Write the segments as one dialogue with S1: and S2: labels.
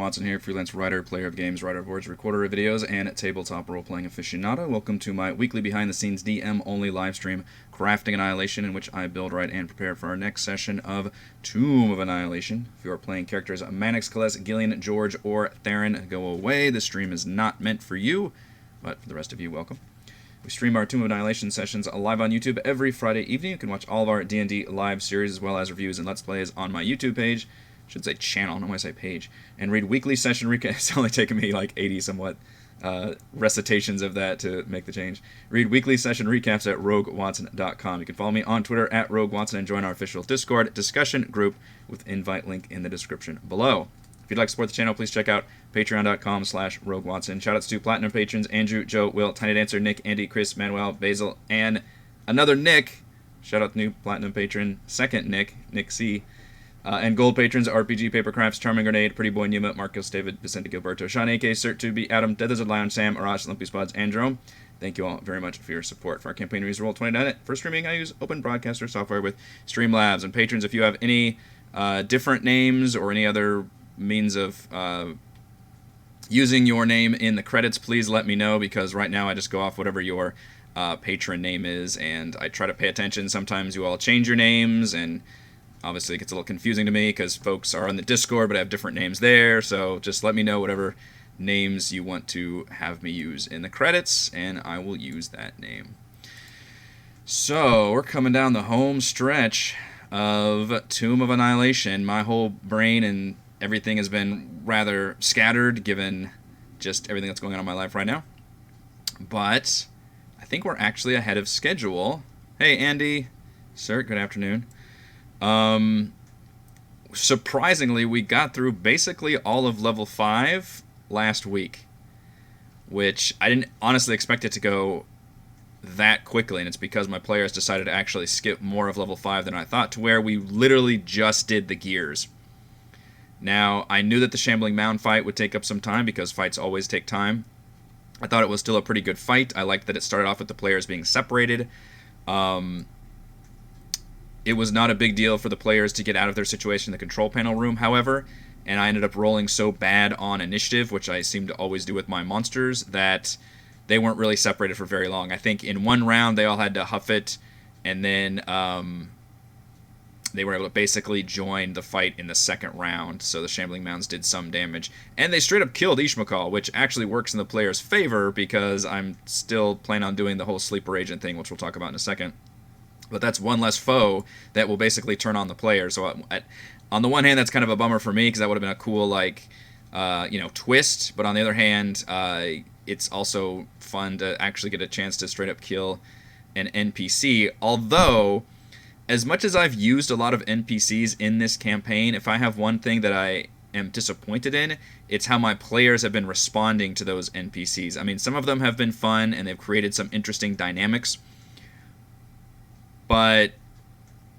S1: Watson here, freelance writer, player of games, writer of words, recorder of videos, and tabletop role-playing aficionado. Welcome to my weekly behind-the-scenes DM-only live stream, Crafting Annihilation, in which I build, write, and prepare for our next session of Tomb of Annihilation. If you are playing characters Mannix, Kales, Gillian, George, or Theron, go away. This stream is not meant for you, but for the rest of you, welcome. We stream our Tomb of Annihilation sessions live on YouTube every Friday evening. You can watch all of our D&D live series as well as reviews and Let's Plays on my YouTube page. I should say channel, not why I say page. And read weekly session recaps. It's only taken me like 80 somewhat recitations of that to make the change. Read weekly session recaps at roguewatson.com. You can follow me on Twitter at roguewatson and join our official Discord discussion group with invite link in the description below. If you'd like to support the channel, please check out patreon.com/roguewatson. Shoutouts to Platinum patrons Andrew, Joe, Will, Tiny Dancer, Nick, Andy, Chris, Manuel, Basil, and another Nick. Shout out to new Platinum patron, second Nick C. And gold patrons, RPG Papercrafts, Charming Grenade, Pretty Boy Numa, Marcos, David, Vicente Gilberto, Sean AK, Cert2B, Adam, Deathers of Lion, Sam, Arash, Lumpy Spots, and Jerome. Thank you all very much for your support. For our campaign reviews, Roll29. For streaming, I use Open Broadcaster software with Streamlabs. And patrons, if you have any different names or any other means of using your name in the credits, please let me know, because right now I just go off whatever your patron name is, and I try to pay attention. Sometimes you all change your names, and obviously it gets a little confusing to me because folks are on the Discord but have different names there, so just let me know whatever names you want to have me use in the credits, and I will use that name. So, we're coming down the home stretch of Tomb of Annihilation. My whole brain and everything has been rather scattered given just everything that's going on in my life right now. But I think we're actually ahead of schedule. Hey, Andy. Sir, good afternoon. Surprisingly, we got through basically all of level 5 last week, which I didn't honestly expect it to go that quickly, and it's because my players decided to actually skip more of level 5 than I thought, to where we literally just did the gears. Now, I knew that the Shambling Mound fight would take up some time, because fights always take time. I thought it was still a pretty good fight. I liked that it started off with the players being separated. It was not a big deal for the players to get out of their situation in the control panel room, however, and I ended up rolling so bad on initiative, which I seem to always do with my monsters, that they weren't really separated for very long. I think in one round they all had to huff it, and then they were able to basically join the fight in the second round, so the Shambling Mounds did some damage. And they straight up killed Ishmael, which actually works in the player's favor, because I'm still planning on doing the whole sleeper agent thing, which we'll talk about in a second. But that's one less foe that will basically turn on the player. So on the one hand, that's kind of a bummer for me, because that would have been a cool, twist. But on the other hand, it's also fun to actually get a chance to straight up kill an NPC. Although, as much as I've used a lot of NPCs in this campaign, if I have one thing that I am disappointed in, it's how my players have been responding to those NPCs. I mean, some of them have been fun, and they've created some interesting dynamics. But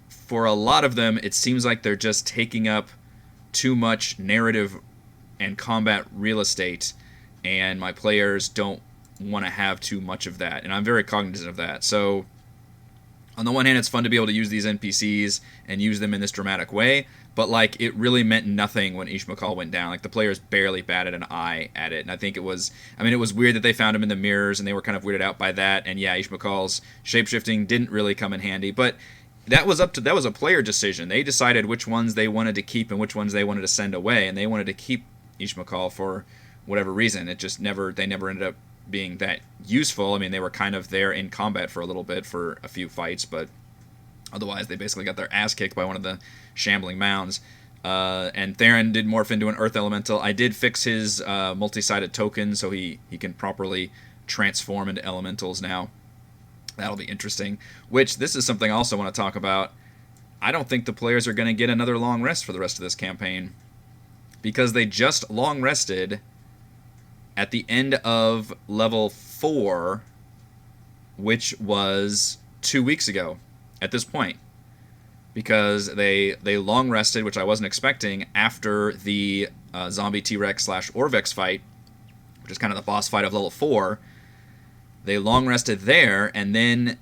S1: for a lot of them, it seems like they're just taking up too much narrative and combat real estate, and my players don't want to have too much of that, and I'm very cognizant of that. So, on the one hand, it's fun to be able to use these NPCs and use them in this dramatic way, but, it really meant nothing when Ishmael went down. The players barely batted an eye at it, and I think it was weird that they found him in the mirrors, and they were kind of weirded out by that, and yeah, Ishmael's shapeshifting didn't really come in handy, but that was a player decision. They decided which ones they wanted to keep and which ones they wanted to send away, and they wanted to keep Ishmael for whatever reason. They never ended up being that useful. I mean, they were kind of there in combat for a little bit for a few fights, but otherwise they basically got their ass kicked by one of the Shambling Mounds. And Theron did morph into an Earth Elemental. I did fix his multi-sided token so he can properly transform into elementals now. That'll be interesting. Which, this is something I also want to talk about. I don't think the players are going to get another long rest for the rest of this campaign, because they just long rested at the end of level 4, which was 2 weeks ago at this point. Because they long rested, which I wasn't expecting, after the zombie T-Rex / Orvex fight, which is kind of the boss fight of level 4. They long rested there, and then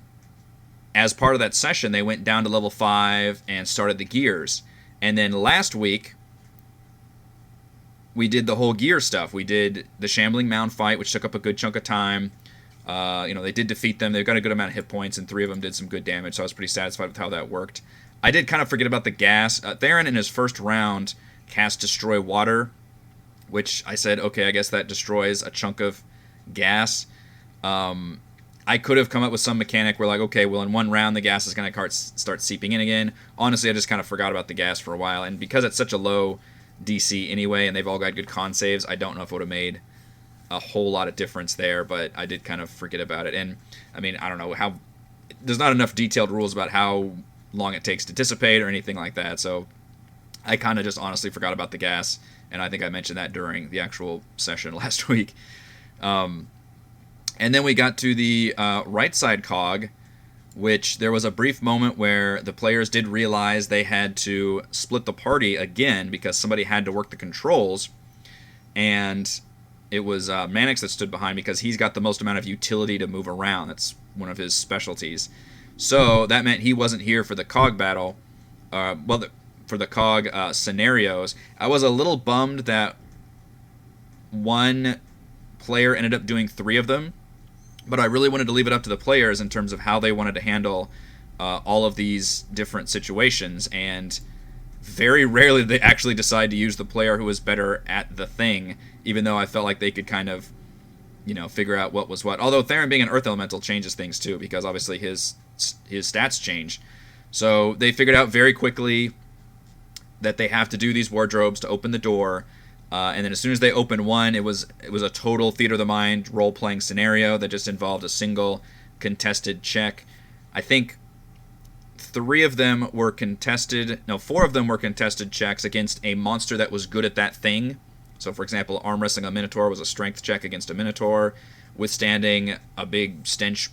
S1: as part of that session, they went down to level 5 and started the gears. And then last week, we did the whole gear stuff. We did the Shambling Mound fight, which took up a good chunk of time. They did defeat them. They've got a good amount of hit points, and 3 of them did some good damage, so I was pretty satisfied with how that worked. I did kind of forget about the gas. Theron, in his first round, cast Destroy Water, which I said, okay, I guess that destroys a chunk of gas. I could have come up with some mechanic where, like, okay, well, in one round, the gas is going to start seeping in again. Honestly, I just kind of forgot about the gas for a while, and because it's such a low DC anyway, and they've all got good con saves, I don't know if it would have made a whole lot of difference there, but I did kind of forget about it. And, I mean, I don't know how... There's not enough detailed rules about how long it takes to dissipate or anything like that, so I kind of just honestly forgot about the gas, and I think I mentioned that during the actual session last week. And then we got to the right side cog, which there was a brief moment where the players did realize they had to split the party again because somebody had to work the controls, and it was Mannix that stood behind because he's got the most amount of utility to move around. That's one of his specialties. So that meant he wasn't here for the cog battle, for the cog scenarios. I was a little bummed that one player ended up doing 3 of them, but I really wanted to leave it up to the players in terms of how they wanted to handle all of these different situations, and very rarely they actually decide to use the player who was better at the thing, even though I felt like they could kind of, figure out what was what. Although Theron being an Earth Elemental changes things too, because obviously his stats change. So they figured out very quickly that they have to do these wardrobes to open the door, and then as soon as they opened one, it was a total theater of the mind role-playing scenario that just involved a single contested check. I think 4 of them were contested checks against a monster that was good at that thing. So, for example, arm wrestling a Minotaur was a strength check against a Minotaur. Withstanding a big stench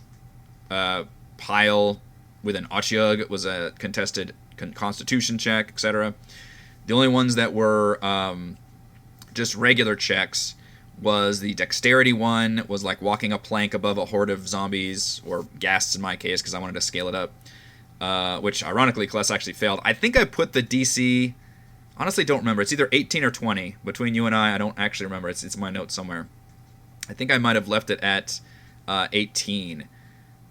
S1: pile with an Otyugh was a contested constitution check, etc. The only ones that were just regular checks was the dexterity one, was like walking a plank above a horde of zombies, or ghasts in my case, because I wanted to scale it up. Which, ironically, Kless actually failed. I think I put the DC... Honestly, don't remember. It's either 18 or 20. Between you and I don't actually remember. It's in my notes somewhere. I think I might have left it at 18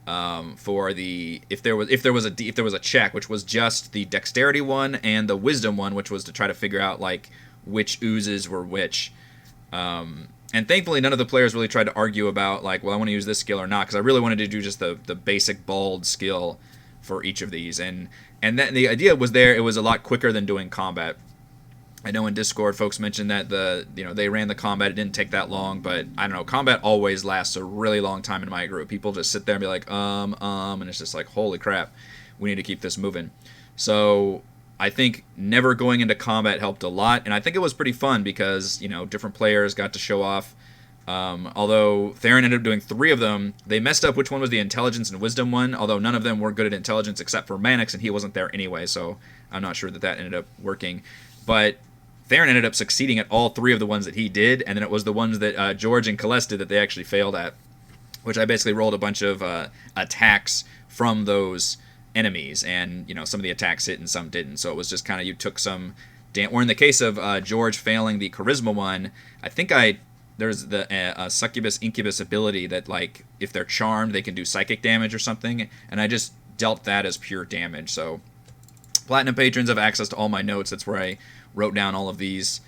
S1: for the if there was a check, which was just the dexterity one and the wisdom one, which was to try to figure out like which oozes were which. And thankfully, none of the players really tried to argue about like, well, I want to use this skill or not, because I really wanted to do just the basic bald skill for each of these, and that the idea was there. It was a lot quicker than doing combat. I know in Discord folks mentioned that they ran the combat. It didn't take that long, but I don't know. Combat always lasts a really long time in my group. People just sit there and be like, and it's just like, holy crap, we need to keep this moving. So I think never going into combat helped a lot, and I think it was pretty fun because different players got to show off. Although Theron ended up doing 3 of them, they messed up which one was the intelligence and wisdom one, although none of them were good at intelligence except for Mannix, and he wasn't there anyway, so I'm not sure that ended up working. But Theron ended up succeeding at all 3 of the ones that he did, and then it was the ones that George and Celeste did that they actually failed at, which I basically rolled a bunch of attacks from those enemies, and some of the attacks hit and some didn't, so it was just kind of you took some... Or in the case of George failing the charisma one, I think there's the succubus incubus ability that, like, if they're charmed, they can do psychic damage or something, and I just dealt that as pure damage. So Platinum patrons have access to all my notes. That's where I wrote down all of these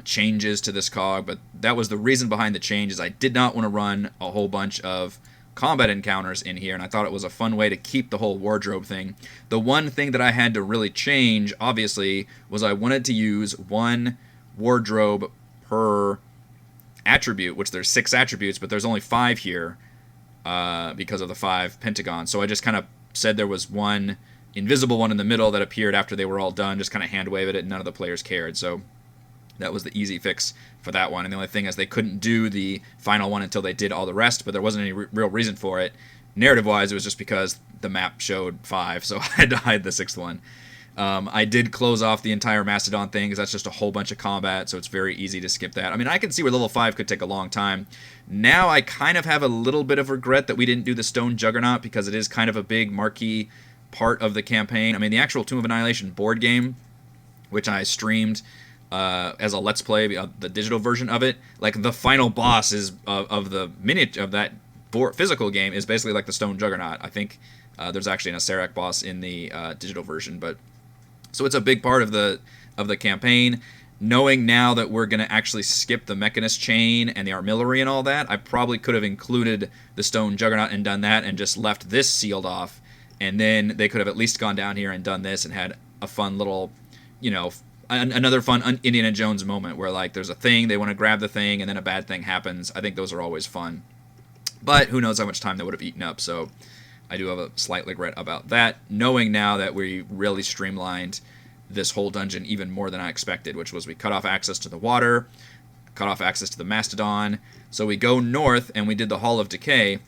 S1: changes to this cog, but that was the reason behind the changes. I did not want to run a whole bunch of combat encounters in here, and I thought it was a fun way to keep the whole wardrobe thing. The one thing that I had to really change, obviously, was I wanted to use 1 wardrobe per attribute, which there's 6 attributes, but there's only 5 here because of the 5 pentagons. So I just kind of said there was 1 invisible one in the middle that appeared after they were all done, just kind of hand wave it, and none of the players cared. So that was the easy fix for that one. And the only thing is they couldn't do the final one until they did all the rest, but there wasn't any real reason for it. Narrative-wise, it was just because the map showed 5, so I had to hide the 6th one. I did close off the entire Mastodon thing, because that's just a whole bunch of combat, so it's very easy to skip that. I mean, I can see where level 5 could take a long time. Now I kind of have a little bit of regret that we didn't do the Stone Juggernaut, because it is kind of a big marquee part of the campaign. I mean, the actual Tomb of Annihilation board game, which I streamed as a Let's Play, the digital version of it. Like the final boss is of the miniature of that physical game is basically like the Stone Juggernaut. I think there's actually an Acererak boss in the digital version, but so it's a big part of the campaign. Knowing now that we're going to actually skip the Mechanist chain and the armillary and all that, I probably could have included the Stone Juggernaut and done that and just left this sealed off. And then they could have at least gone down here and done this and had a fun little, another fun Indiana Jones moment where, like, there's a thing, they want to grab the thing, and then a bad thing happens. I think those are always fun. But who knows how much time they would have eaten up, so I do have a slight regret about that, knowing now that we really streamlined this whole dungeon even more than I expected, which was we cut off access to the water, cut off access to the Mastodon. So we go north, and we did the Hall of Decay,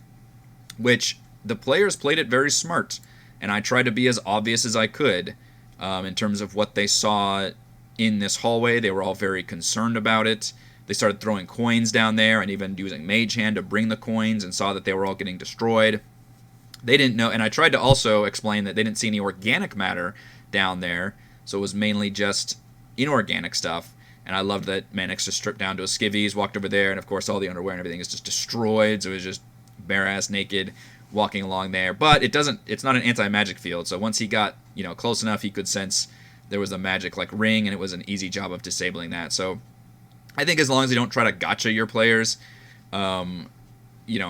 S1: which the players played it very smart, and I tried to be as obvious as I could in terms of what they saw in this hallway. They were all very concerned about it. They started throwing coins down there and even using Mage Hand to bring the coins and saw that they were all getting destroyed. They didn't know, and I tried to also explain that they didn't see any organic matter down there, so it was mainly just inorganic stuff. And I loved that Mannix just stripped down to a skivvies, walked over there, and of course all the underwear and everything is just destroyed, so it was just bare-ass naked walking along there. But it's not an anti-magic field, so once he got, close enough, he could sense there was a magic like ring, and it was an easy job of disabling that. So I think as long as you don't try to gotcha your players, and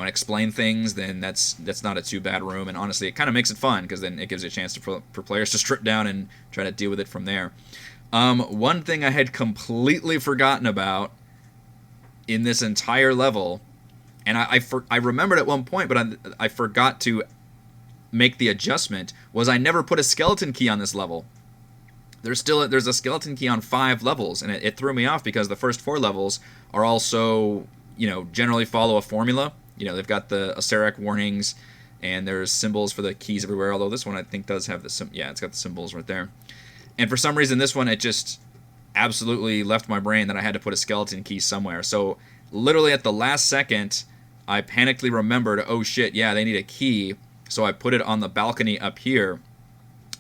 S1: explain things, then that's not a too bad room. And honestly, it kind of makes it fun because then it gives you a chance for players to strip down and try to deal with it from there. One thing I had completely forgotten about in this entire level, and I remembered at one point, but I forgot to make the adjustment, was I never put a skeleton key on this level. There's a skeleton key on 5 levels, and it threw me off because the first 4 levels are also, generally follow a formula. They've got the Acererak warnings, and there's symbols for the keys everywhere, although this one I think does have it's got the symbols right there. And for some reason, this one, it just absolutely left my brain that I had to put a skeleton key somewhere. So literally at the last second, I panically remembered, oh shit, yeah, they need a key. So I put it on the balcony up here.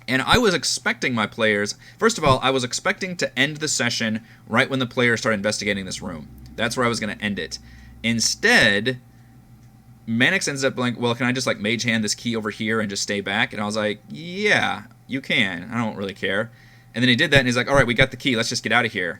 S1: And I was expecting my players, first of all, I was expecting to end the session right when the players started investigating this room. That's where I was going to end it. Instead, Mannix ends up like, well, can I just like Mage Hand this key over here and just stay back? And I was like, yeah, you can. I don't really care. And then he did that, and he's like, all right, we got the key. Let's just get out of here.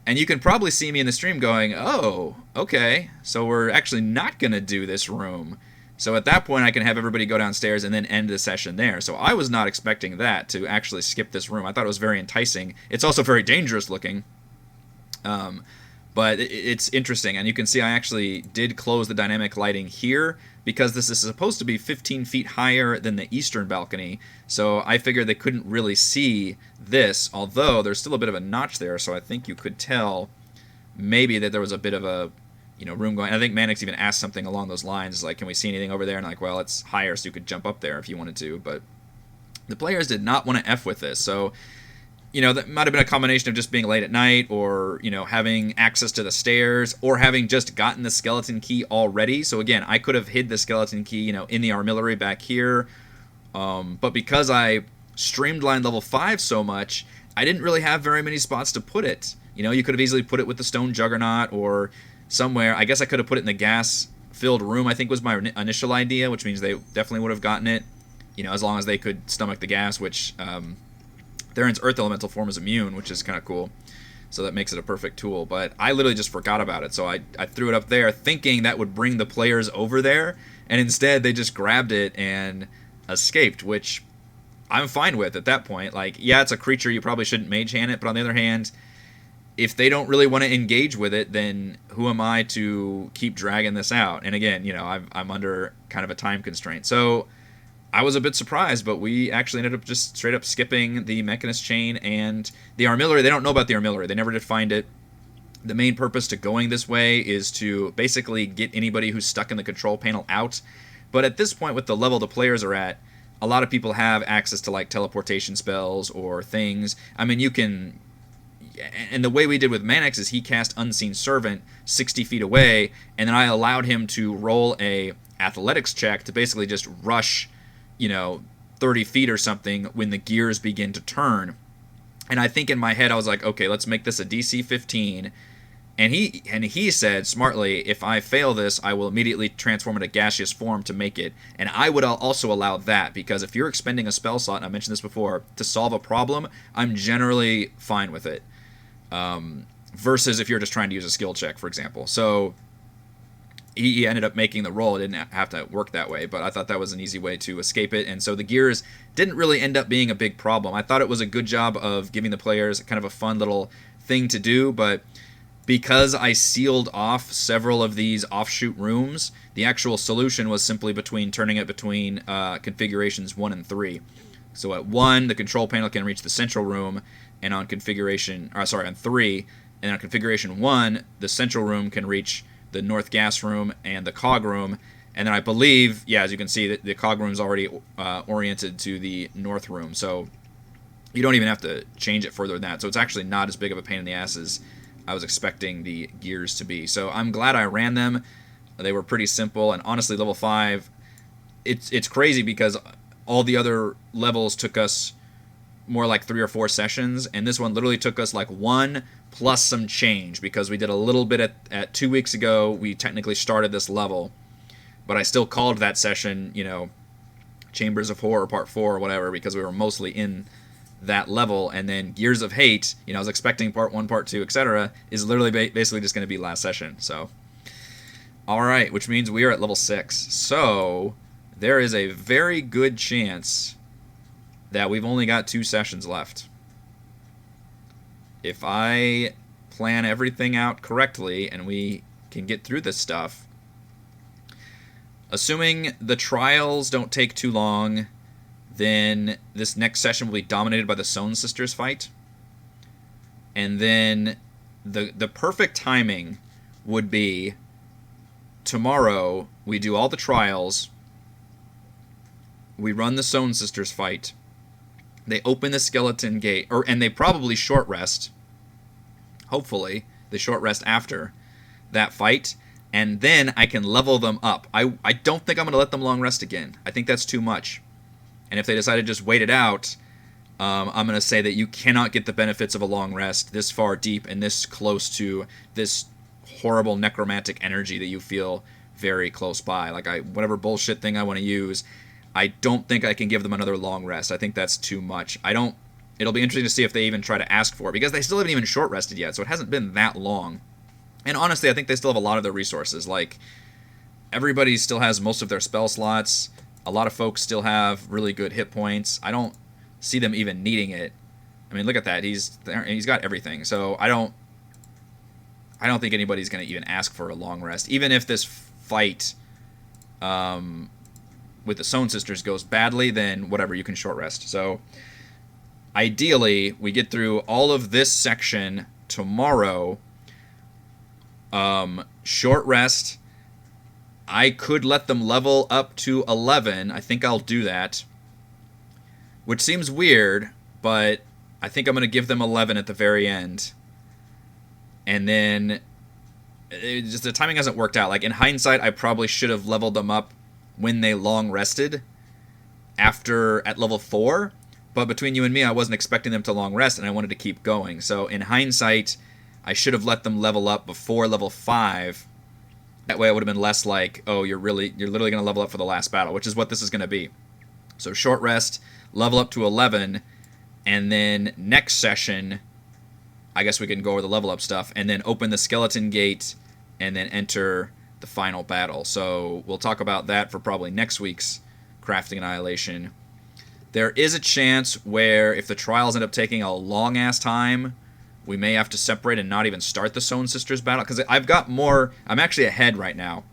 S1: And you can probably see me in the stream going, oh, okay, so we're actually not going to do this room. So at that point, I can have everybody go downstairs and then end the session there. So I was not expecting that, to actually skip this room. I thought it was very enticing. It's also very dangerous looking. But it's interesting, and you can see I actually did close the dynamic lighting here because this is supposed to be 15 feet higher than the eastern balcony, so I figured they couldn't really see this, although there's still a bit of a notch there, so I think you could tell maybe that there was a bit of a room going. I think Mannix even asked something along those lines, like, can we see anything over there? And like, well, it's higher, so you could jump up there if you wanted to, but the players did not want to F with this, so that might have been a combination of just being late at night or, having access to the stairs or having just gotten the skeleton key already. So again, I could have hid the skeleton key, in the armillary back here. But because I streamlined level 5 so much, I didn't really have very many spots to put it. You could have easily put it with the Stone Juggernaut or somewhere. I guess I could have put it in the gas-filled room, I think was my initial idea, which means they definitely would have gotten it, as long as they could stomach the gas, which... Theron's Earth Elemental form is immune, which is kind of cool. So that makes it a perfect tool. But I literally just forgot about it. So I threw it up there thinking that would bring the players over there. And instead, they just grabbed it and escaped, which I'm fine with at that point. Like, yeah, it's a creature. You probably shouldn't Mage Hand it. But on the other hand, if they don't really want to engage with it, then who am I to keep dragging this out? And again, I'm under kind of a time constraint. So... I was a bit surprised, but we actually ended up just straight up skipping the Mechanist chain and the armillary. They don't know about the armillary. They never did find it. The main purpose to going this way is to basically get anybody who's stuck in the control panel out. But at this point, with the level the players are at, a lot of people have access to like teleportation spells or things. I mean, you can... And the way we did with Mannix is he cast Unseen Servant 60 feet away, and then I allowed him to roll a athletics check to basically just rush... 30 feet or something when the gears begin to turn. And I think in my head I was like, okay, let's make this a DC 15. And he said smartly, if I fail this, I will immediately transform into gaseous form to make it. And I would also allow that, because if you're expending a spell slot, and I mentioned this before, to solve a problem, I'm generally fine with it. Versus if you're just trying to use a skill check, for example. So he ended up making the roll. It didn't have to work that way, but I thought that was an easy way to escape it. And so the gears didn't really end up being a big problem. I thought it was a good job of giving the players kind of a fun little thing to do, but because I sealed off several of these offshoot rooms, the actual solution was simply turning it between configurations 1 and 3. So at 1, the control panel can reach the central room, and on 3, and on configuration 1, the central room can reach the north gas room and the cog room. And then I believe, yeah, as you can see, the cog room is already oriented to the north room. So you don't even have to change it further than that. So it's actually not as big of a pain in the ass as I was expecting the gears to be. So I'm glad I ran them. They were pretty simple, and honestly, level 5, it's crazy because all the other levels took us more like 3 or 4 sessions, and this one literally took us like 1 plus some change, because we did a little bit at 2 weeks ago. We technically started this level, but I still called that session, Chambers of Horror Part 4 or whatever, because we were mostly in that level. And then Gears of Hate, I was expecting Part 1, Part 2, etc., is literally basically just going to be last session. So, alright, which means we are at level 6. So, there is a very good chance that we've only got 2 sessions left. If I plan everything out correctly and we can get through this stuff, assuming the trials don't take too long, then this next session will be dominated by the Sohn sisters fight. And then the perfect timing would be tomorrow we do all the trials, we run the Sohn sisters fight, they open the skeleton gate, and they probably short rest. Hopefully, they short rest after that fight, and then I can level them up. I don't think I'm going to let them long rest again. I think that's too much. And if they decide to just wait it out, I'm going to say that you cannot get the benefits of a long rest this far deep and this close to this horrible necromantic energy that you feel very close by. Like, whatever bullshit thing I want to use, I don't think I can give them another long rest. I think that's too much. It'll be interesting to see if they even try to ask for it, because they still haven't even short rested yet, so it hasn't been that long. And honestly, I think they still have a lot of their resources. Like, everybody still has most of their spell slots. A lot of folks still have really good hit points. I don't see them even needing it. I mean, look at that. He's got everything. So I don't think anybody's going to even ask for a long rest. Even if this fight with the Sohn sisters goes badly, then whatever, you can short rest. So ideally, we get through all of this section tomorrow. Short rest. I could let them level up to 11. I think I'll do that. Which seems weird, but I think I'm going to give them 11 at the very end. And then the timing hasn't worked out. Like, in hindsight, I probably should have leveled them up when they long rested at level 4. But between you and me, I wasn't expecting them to long rest, and I wanted to keep going. So in hindsight, I should have let them level up before level 5. That way I would have been less like, oh, you're literally going to level up for the last battle, which is what this is going to be. So short rest, level up to 11, and then next session, I guess we can go over the level up stuff, and then open the skeleton gate, and then enter the final battle. So we'll talk about that for probably next week's Crafting Annihilation. There is a chance where if the trials end up taking a long-ass time, we may have to separate and not even start the Sohn sisters battle, because I've got more. I'm actually ahead right now.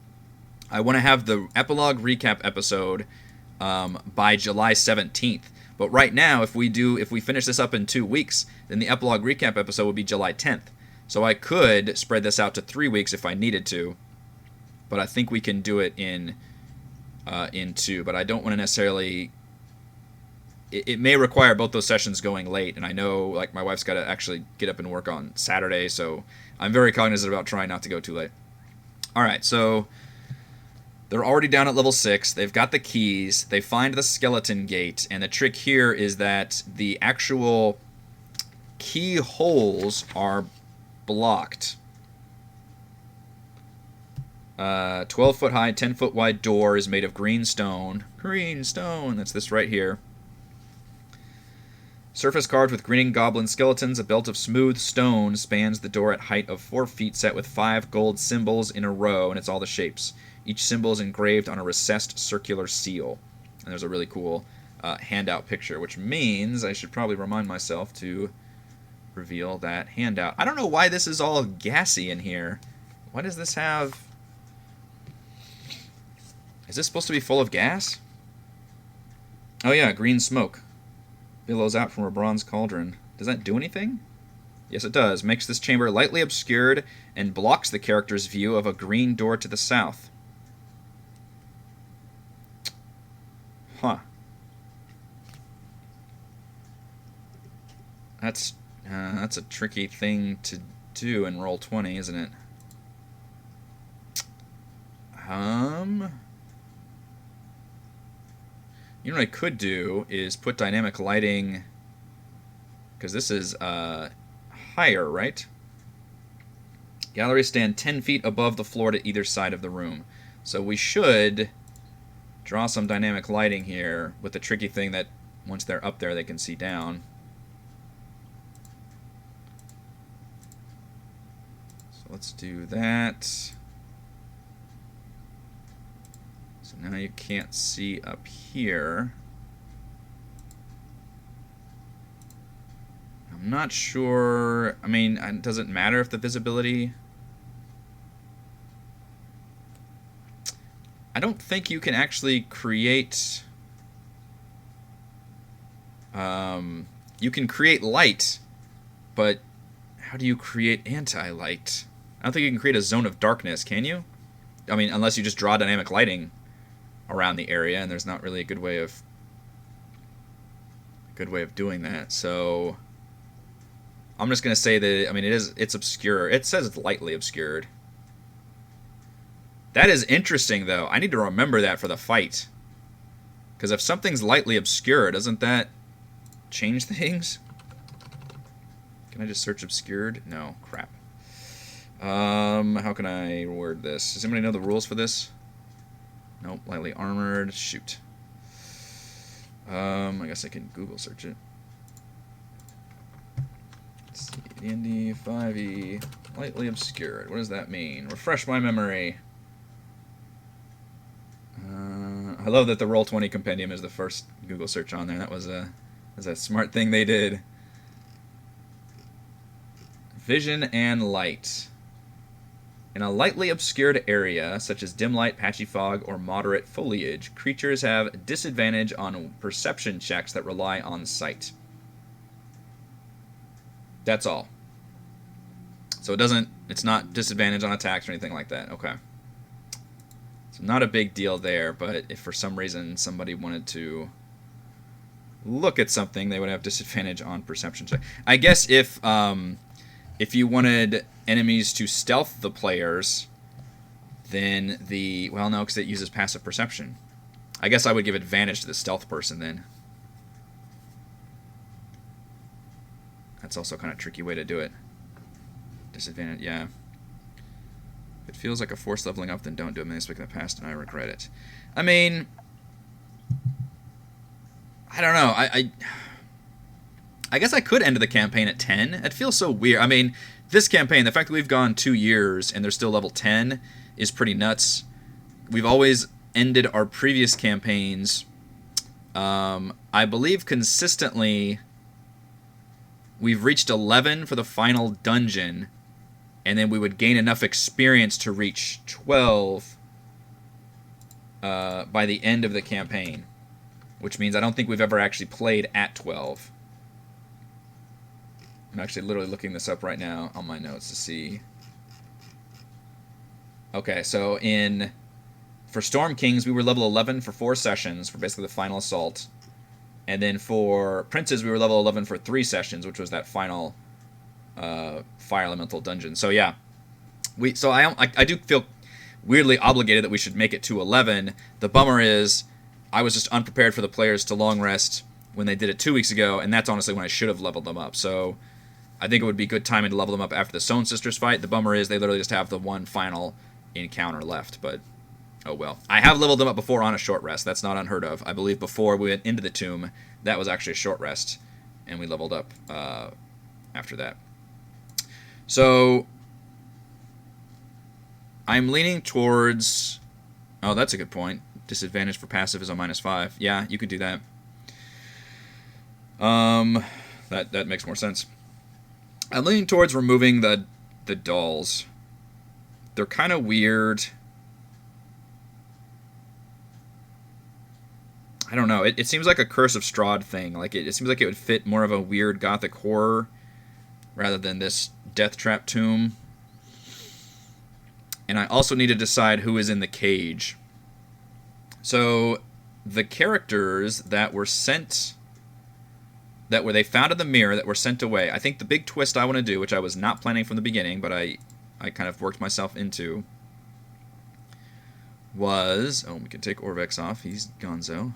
S1: I want to have the epilogue recap episode by July 17th. But right now, if we finish this up in 2 weeks, then the epilogue recap episode would be July 10th. So I could spread this out to 3 weeks if I needed to, but I think we can do it in 2. But I don't want to necessarily. It may require both those sessions going late, and I know, like, my wife's got to actually get up and work on Saturday, so I'm very cognizant about trying not to go too late. Alright, so they're already down at level 6, they've got the keys, they find the skeleton gate, and the trick here is that the actual keyholes are blocked. 12-foot high, 10-foot wide door is made of green stone. Green stone, that's this right here. Surface carved with grinning goblin skeletons. A belt of smooth stone spans the door at height of 4 feet, set with 5 gold symbols in a row, and it's all the shapes. Each symbol is engraved on a recessed circular seal. And there's a really cool handout picture, which means I should probably remind myself to reveal that handout. I don't know why this is all gassy in here. Why does this have... Is this supposed to be full of gas? Oh yeah, green smoke. Billows out from a bronze cauldron. Does that do anything? Yes, it does. Makes this chamber lightly obscured and blocks the character's view of a green door to the south. Huh. That's a tricky thing to do in Roll20, isn't it? You know what I could do is put dynamic lighting, because this is higher, right? Galleries stand 10 feet above the floor to either side of the room. So we should draw some dynamic lighting here with the tricky thing that once they're up there they can see down. So let's do that. So now you can't see up here. I'm not sure. I mean, does it matter if the visibility... I don't think you can actually create... you can create light, but how do you create anti-light? I don't think you can create a zone of darkness, can you? I mean, unless you just draw dynamic lighting around the area, and there's not really a good way of doing that. So I'm just gonna say that, I mean, it's obscure. It says it's lightly obscured. That is interesting, though. I need to remember that for the fight, because if something's lightly obscured, doesn't that change things? Can I just search obscured? No, crap. How can I word this? Does anybody know the rules for this? Nope, lightly armored. Shoot. I guess I can Google search it. Let's see. D&D 5e. Lightly obscured. What does that mean? Refresh my memory. I love that the Roll20 compendium is the first Google search on there. That was a smart thing they did. Vision and light. In a lightly obscured area, such as dim light, patchy fog, or moderate foliage, creatures have disadvantage on perception checks that rely on sight. That's all. So it's not disadvantage on attacks or anything like that. Okay. So not a big deal there, but if for some reason somebody wanted to look at something, they would have disadvantage on perception check. I guess if you wanted enemies to stealth the players, then well, no, because it uses passive perception. I guess I would give advantage to the stealth person then. That's also kind of a tricky way to do it. Disadvantage, yeah. If it feels like a forced leveling up, then don't do it. I made in the past, and I regret it. I mean, I don't know. I guess I could end the campaign at 10. It feels so weird. I mean, this campaign, the fact that we've gone 2 years and they're still level 10 is pretty nuts. We've always ended our previous campaigns, I believe consistently, we've reached 11 for the final dungeon, and then we would gain enough experience to reach 12 by the end of the campaign, which means I don't think we've ever actually played at 12. I'm actually literally looking this up right now on my notes to see. Okay, so for Storm Kings, we were level 11 for 4 sessions for basically the final assault. And then for Princes, we were level 11 for 3 sessions, which was that final Fire Elemental dungeon. So yeah, I do feel weirdly obligated that we should make it to 11. The bummer is I was just unprepared for the players to long rest when they did it 2 weeks ago, and that's honestly when I should have leveled them up. So I think it would be good timing to level them up after the Stone Sisters fight. The bummer is they literally just have the one final encounter left, but oh well. I have leveled them up before on a short rest. That's not unheard of. I believe before we went into the tomb, that was actually a short rest, and we leveled up after that. So I'm leaning towards... Oh, that's a good point. Disadvantage for passive is a -5. Yeah, you could do that. That makes more sense. I'm leaning towards removing the dolls. They're kind of weird. I don't know. It seems like a Curse of Strahd thing. Like it seems like it would fit more of a weird gothic horror rather than this death trap tomb. And I also need to decide who is in the cage. So the characters that were sent, that were they found in the mirror, that were sent away. I think the big twist I want to do, which I was not planning from the beginning, but I kind of worked myself into, was... Oh, we can take Orvex off. He's gonzo.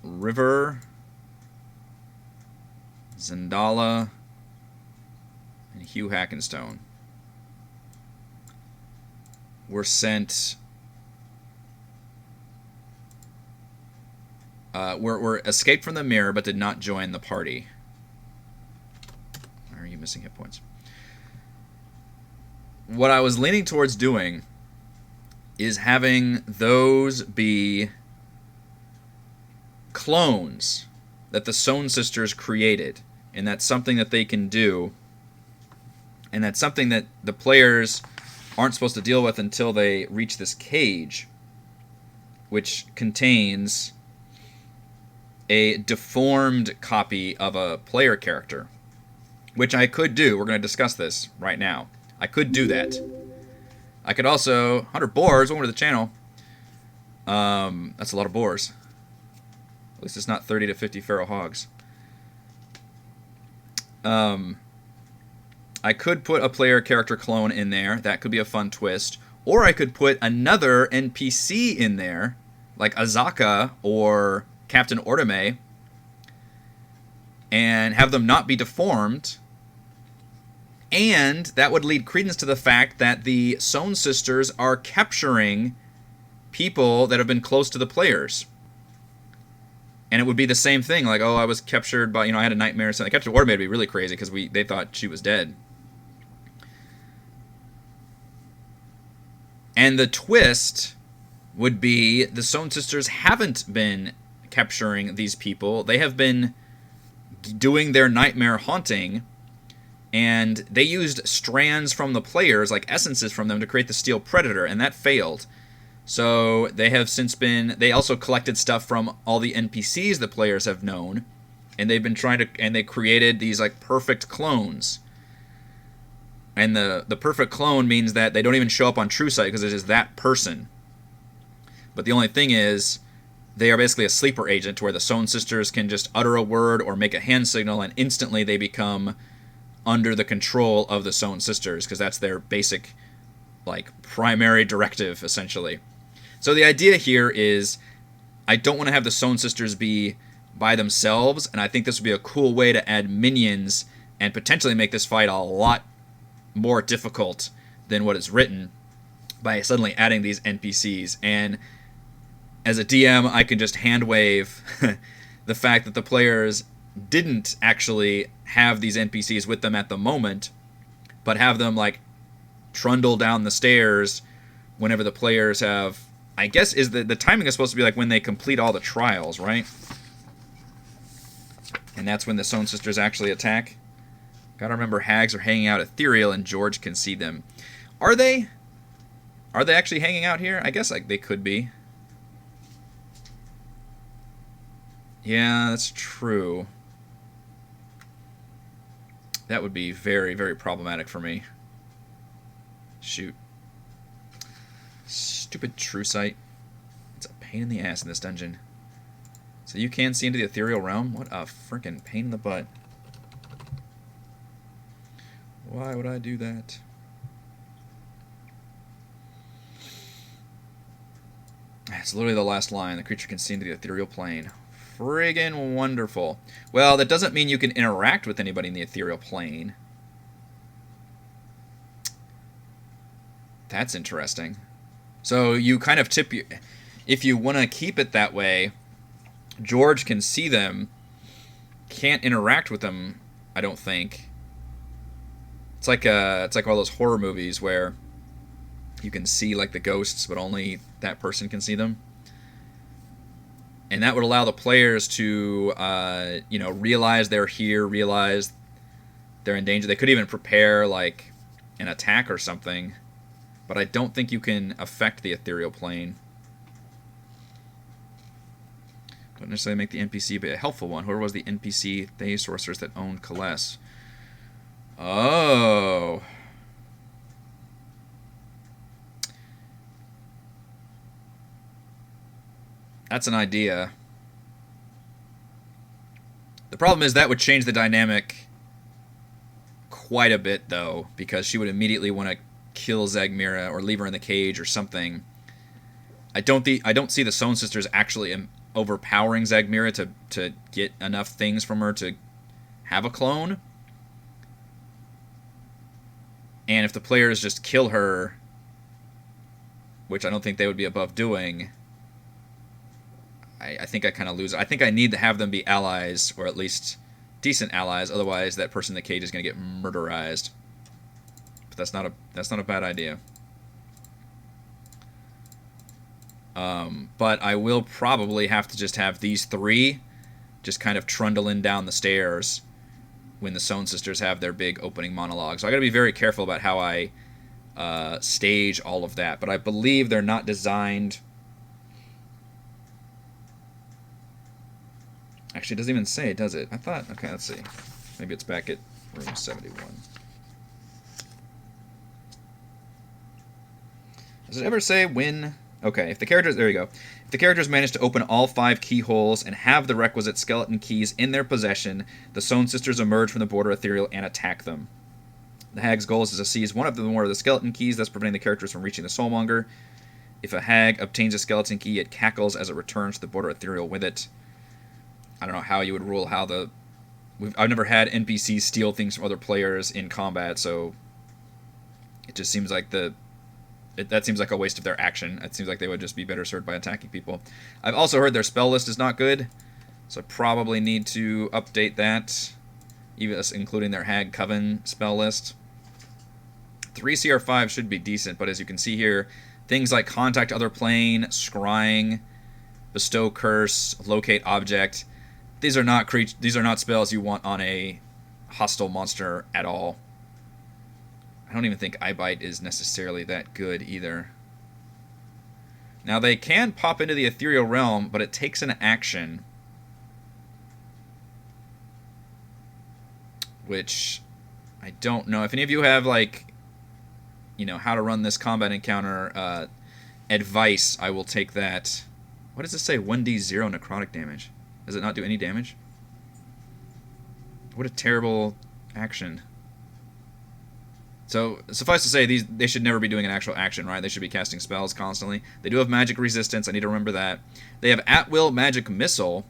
S1: River, Zendala, and Hugh Hackenstone were sent... were escaped from the mirror but did not join the party. Why are you missing hit points? What I was leaning towards doing is having those be clones that the Stone Sisters created, and that's something that they can do, and that's something that the players aren't supposed to deal with until they reach this cage, which contains a deformed copy of a player character, which I could do. We're going to discuss this right now. I could do that. I could also... 100 boars, welcome to the channel. That's a lot of boars. At least it's not 30 to 50 feral hogs. I could put a player character clone in there. That could be a fun twist. Or I could put another NPC in there, like Azaka or Captain Ordame, and have them not be deformed. And that would lead credence to the fact that the Stone Sisters are capturing people that have been close to the players. And it would be the same thing, like, oh, I was captured by, I had a nightmare or something. Captain Ordame would be really crazy because they thought she was dead. And the twist would be the Stone Sisters haven't been capturing these people. They have been doing their nightmare haunting, and they used strands from the players, like essences from them, to create the Steel Predator, and that failed. So they have since been... They also collected stuff from all the NPCs the players have known, and they've been trying to... And they created these, like, perfect clones. And the perfect clone means that they don't even show up on TrueSight because it is that person. But the only thing is, they are basically a sleeper agent where the Stone Sisters can just utter a word or make a hand signal, and instantly they become under the control of the Stone Sisters, because that's their basic, like, primary directive, essentially. So the idea here is, I don't want to have the Stone Sisters be by themselves, and I think this would be a cool way to add minions and potentially make this fight a lot more difficult than what is written by suddenly adding these NPCs. And as a DM, I can just hand wave the fact that the players didn't actually have these NPCs with them at the moment, but have them, like, trundle down the stairs whenever the players have... I guess is the timing is supposed to be like when they complete all the trials, right? And that's when the Stone Sisters actually attack. Gotta remember, hags are hanging out ethereal, and George can see them. Are they? Are they actually hanging out here? I guess like they could be. Yeah, that's true. That would be very, very problematic for me. Shoot. Stupid TrueSight. It's a pain in the ass in this dungeon. So you can see into the ethereal realm? What a freaking pain in the butt. Why would I do that? It's literally the last line. The creature can see into the ethereal plane. friggin' wonderful. Well, that doesn't mean you can interact with anybody in the ethereal plane. That's interesting. So you kind of tip your... If you want to keep it that way, George can see them, can't interact with them, I don't think. It's like all those horror movies where you can see like the ghosts, but only that person can see them. And that would allow the players to, realize they're here, realize they're in danger. They could even prepare like an attack or something. But I don't think you can affect the ethereal plane. Don't necessarily make the NPC be a helpful one. Whoever was the NPC, they sorcerers that owned Kaless. Oh. That's an idea. The problem is that would change the dynamic quite a bit, though, because she would immediately want to kill Zagmira or leave her in the cage or something. I don't see the Stone Sisters actually overpowering Zagmira to get enough things from her to have a clone. And if the players just kill her, which I don't think they would be above doing, I think I kind of lose. I think I need to have them be allies, or at least decent allies. Otherwise, that person in the cage is going to get murderized. But that's not a bad idea. But I will probably have to just have these three just kind of trundling down the stairs when the Stone Sisters have their big opening monologue. So I got to be very careful about how I stage all of that. But I believe they're not designed... Actually, it doesn't even say, does it? I thought... Okay, let's see. Maybe it's back at room 71. Does it ever say when... Okay, if the characters... There you go. If the characters manage to open all 5 keyholes and have the requisite skeleton keys in their possession, the Stone Sisters emerge from the border ethereal and attack them. The hag's goal is to seize one of the more of the skeleton keys, thus preventing the characters from reaching the soulmonger. If a hag obtains a skeleton key, it cackles as it returns to the border ethereal with it. I don't know how you would rule how the... I've never had NPCs steal things from other players in combat, so it just seems like that seems like a waste of their action. It seems like they would just be better served by attacking people. I've also heard their spell list is not good, so I probably need to update that, even including their Hag Coven spell list. 3 CR5 should be decent, but as you can see here, things like Contact Other Plane, Scrying, Bestow Curse, Locate Object, these are not spells you want on a hostile monster at all. I don't even think Eyebite is necessarily that good either. Now they can pop into the ethereal realm, but it takes an action, which I don't know. If any of you have, like, how to run this combat encounter advice, I will take that. What does it say? 1d0 necrotic damage. Does it not do any damage? What a terrible action. So, suffice to say, they should never be doing an actual action, right? They should be casting spells constantly. They do have magic resistance. I need to remember that. They have at-will magic missile,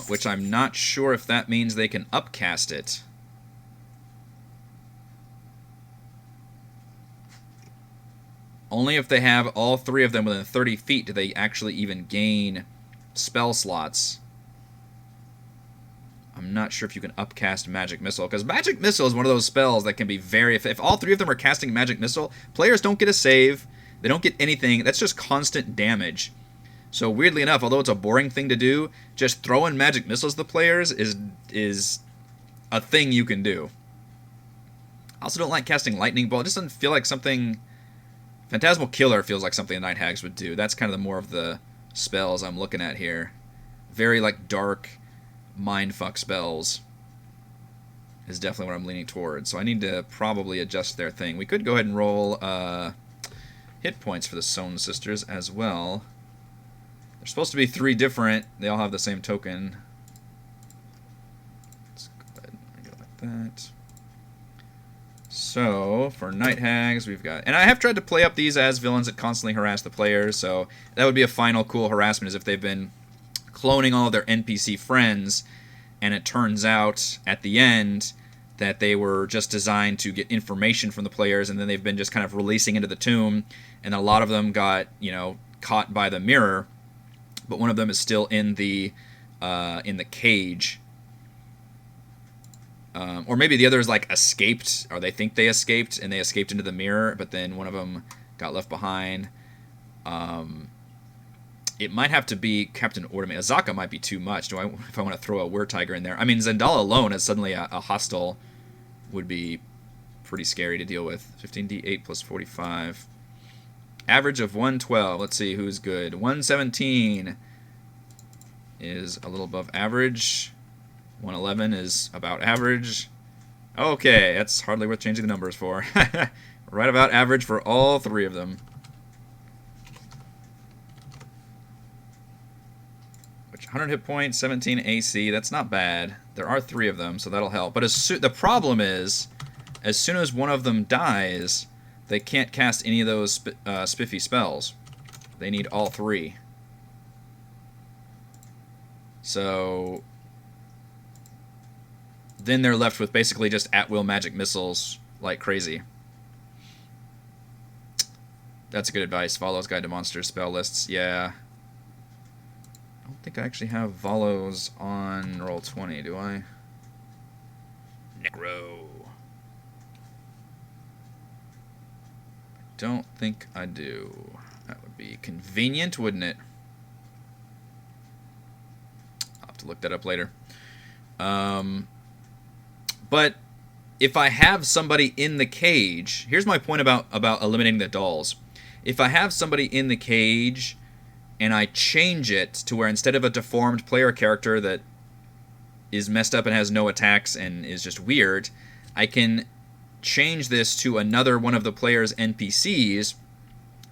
S1: which I'm not sure if that means they can upcast it. Only if they have all 3 of them within 30 feet do they actually even gain spell slots. I'm not sure if you can upcast Magic Missile, because Magic Missile is one of those spells that can be very... If all 3 of them are casting Magic Missile, players don't get a save, they don't get anything, that's just constant damage. So weirdly enough, although it's a boring thing to do, just throwing Magic Missiles to players is a thing you can do. I also don't like casting Lightning Bolt. It just doesn't feel like something... Phantasmal Killer feels like something the Night Hags would do. That's kind of the more of the spells I'm looking at here. Very, like, dark... mindfuck spells is definitely what I'm leaning towards. So I need to probably adjust their thing. We could go ahead and roll hit points for the Stone Sisters as well. They're supposed to be 3 different. They all have the same token. Let's go ahead and go like that. So, for Night Hags, we've got... And I have tried to play up these as villains that constantly harass the players, so that would be a final cool harassment, is if they've been cloning all of their NPC friends, and it turns out, at the end, that they were just designed to get information from the players, and then they've been just kind of releasing into the tomb, and a lot of them got, you know, caught by the mirror, but one of them is still in the cage. Or maybe the others, like, escaped, or they think they escaped, and they escaped into the mirror, but then one of them got left behind. It might have to be Captain Ordame. Azaka might be too much. If I want to throw a Were-Tiger in there? I mean, Zendala alone as suddenly a hostile would be pretty scary to deal with. 15d8 plus 45. Average of 112. Let's see who's good. 117 is a little above average. 111 is about average. Okay, that's hardly worth changing the numbers for. Right about average for all three of them. Which 100 hit points, 17 AC, that's not bad. There are three of them, so that'll help. But the problem is, as soon as one of them dies, they can't cast any of those spiffy spells. They need all three. So then they're left with basically just at-will magic missiles like crazy. That's good advice. Volo's Guide to Monsters spell lists. Yeah. I don't think I actually have Volos on Roll20, do I? Necro. I don't think I do. That would be convenient, wouldn't it? I'll have to look that up later. But if I have somebody in the cage, here's my point about eliminating the dolls. If I have somebody in the cage and I change it to where instead of a deformed player character that is messed up and has no attacks and is just weird, I can change this to another one of the player's NPCs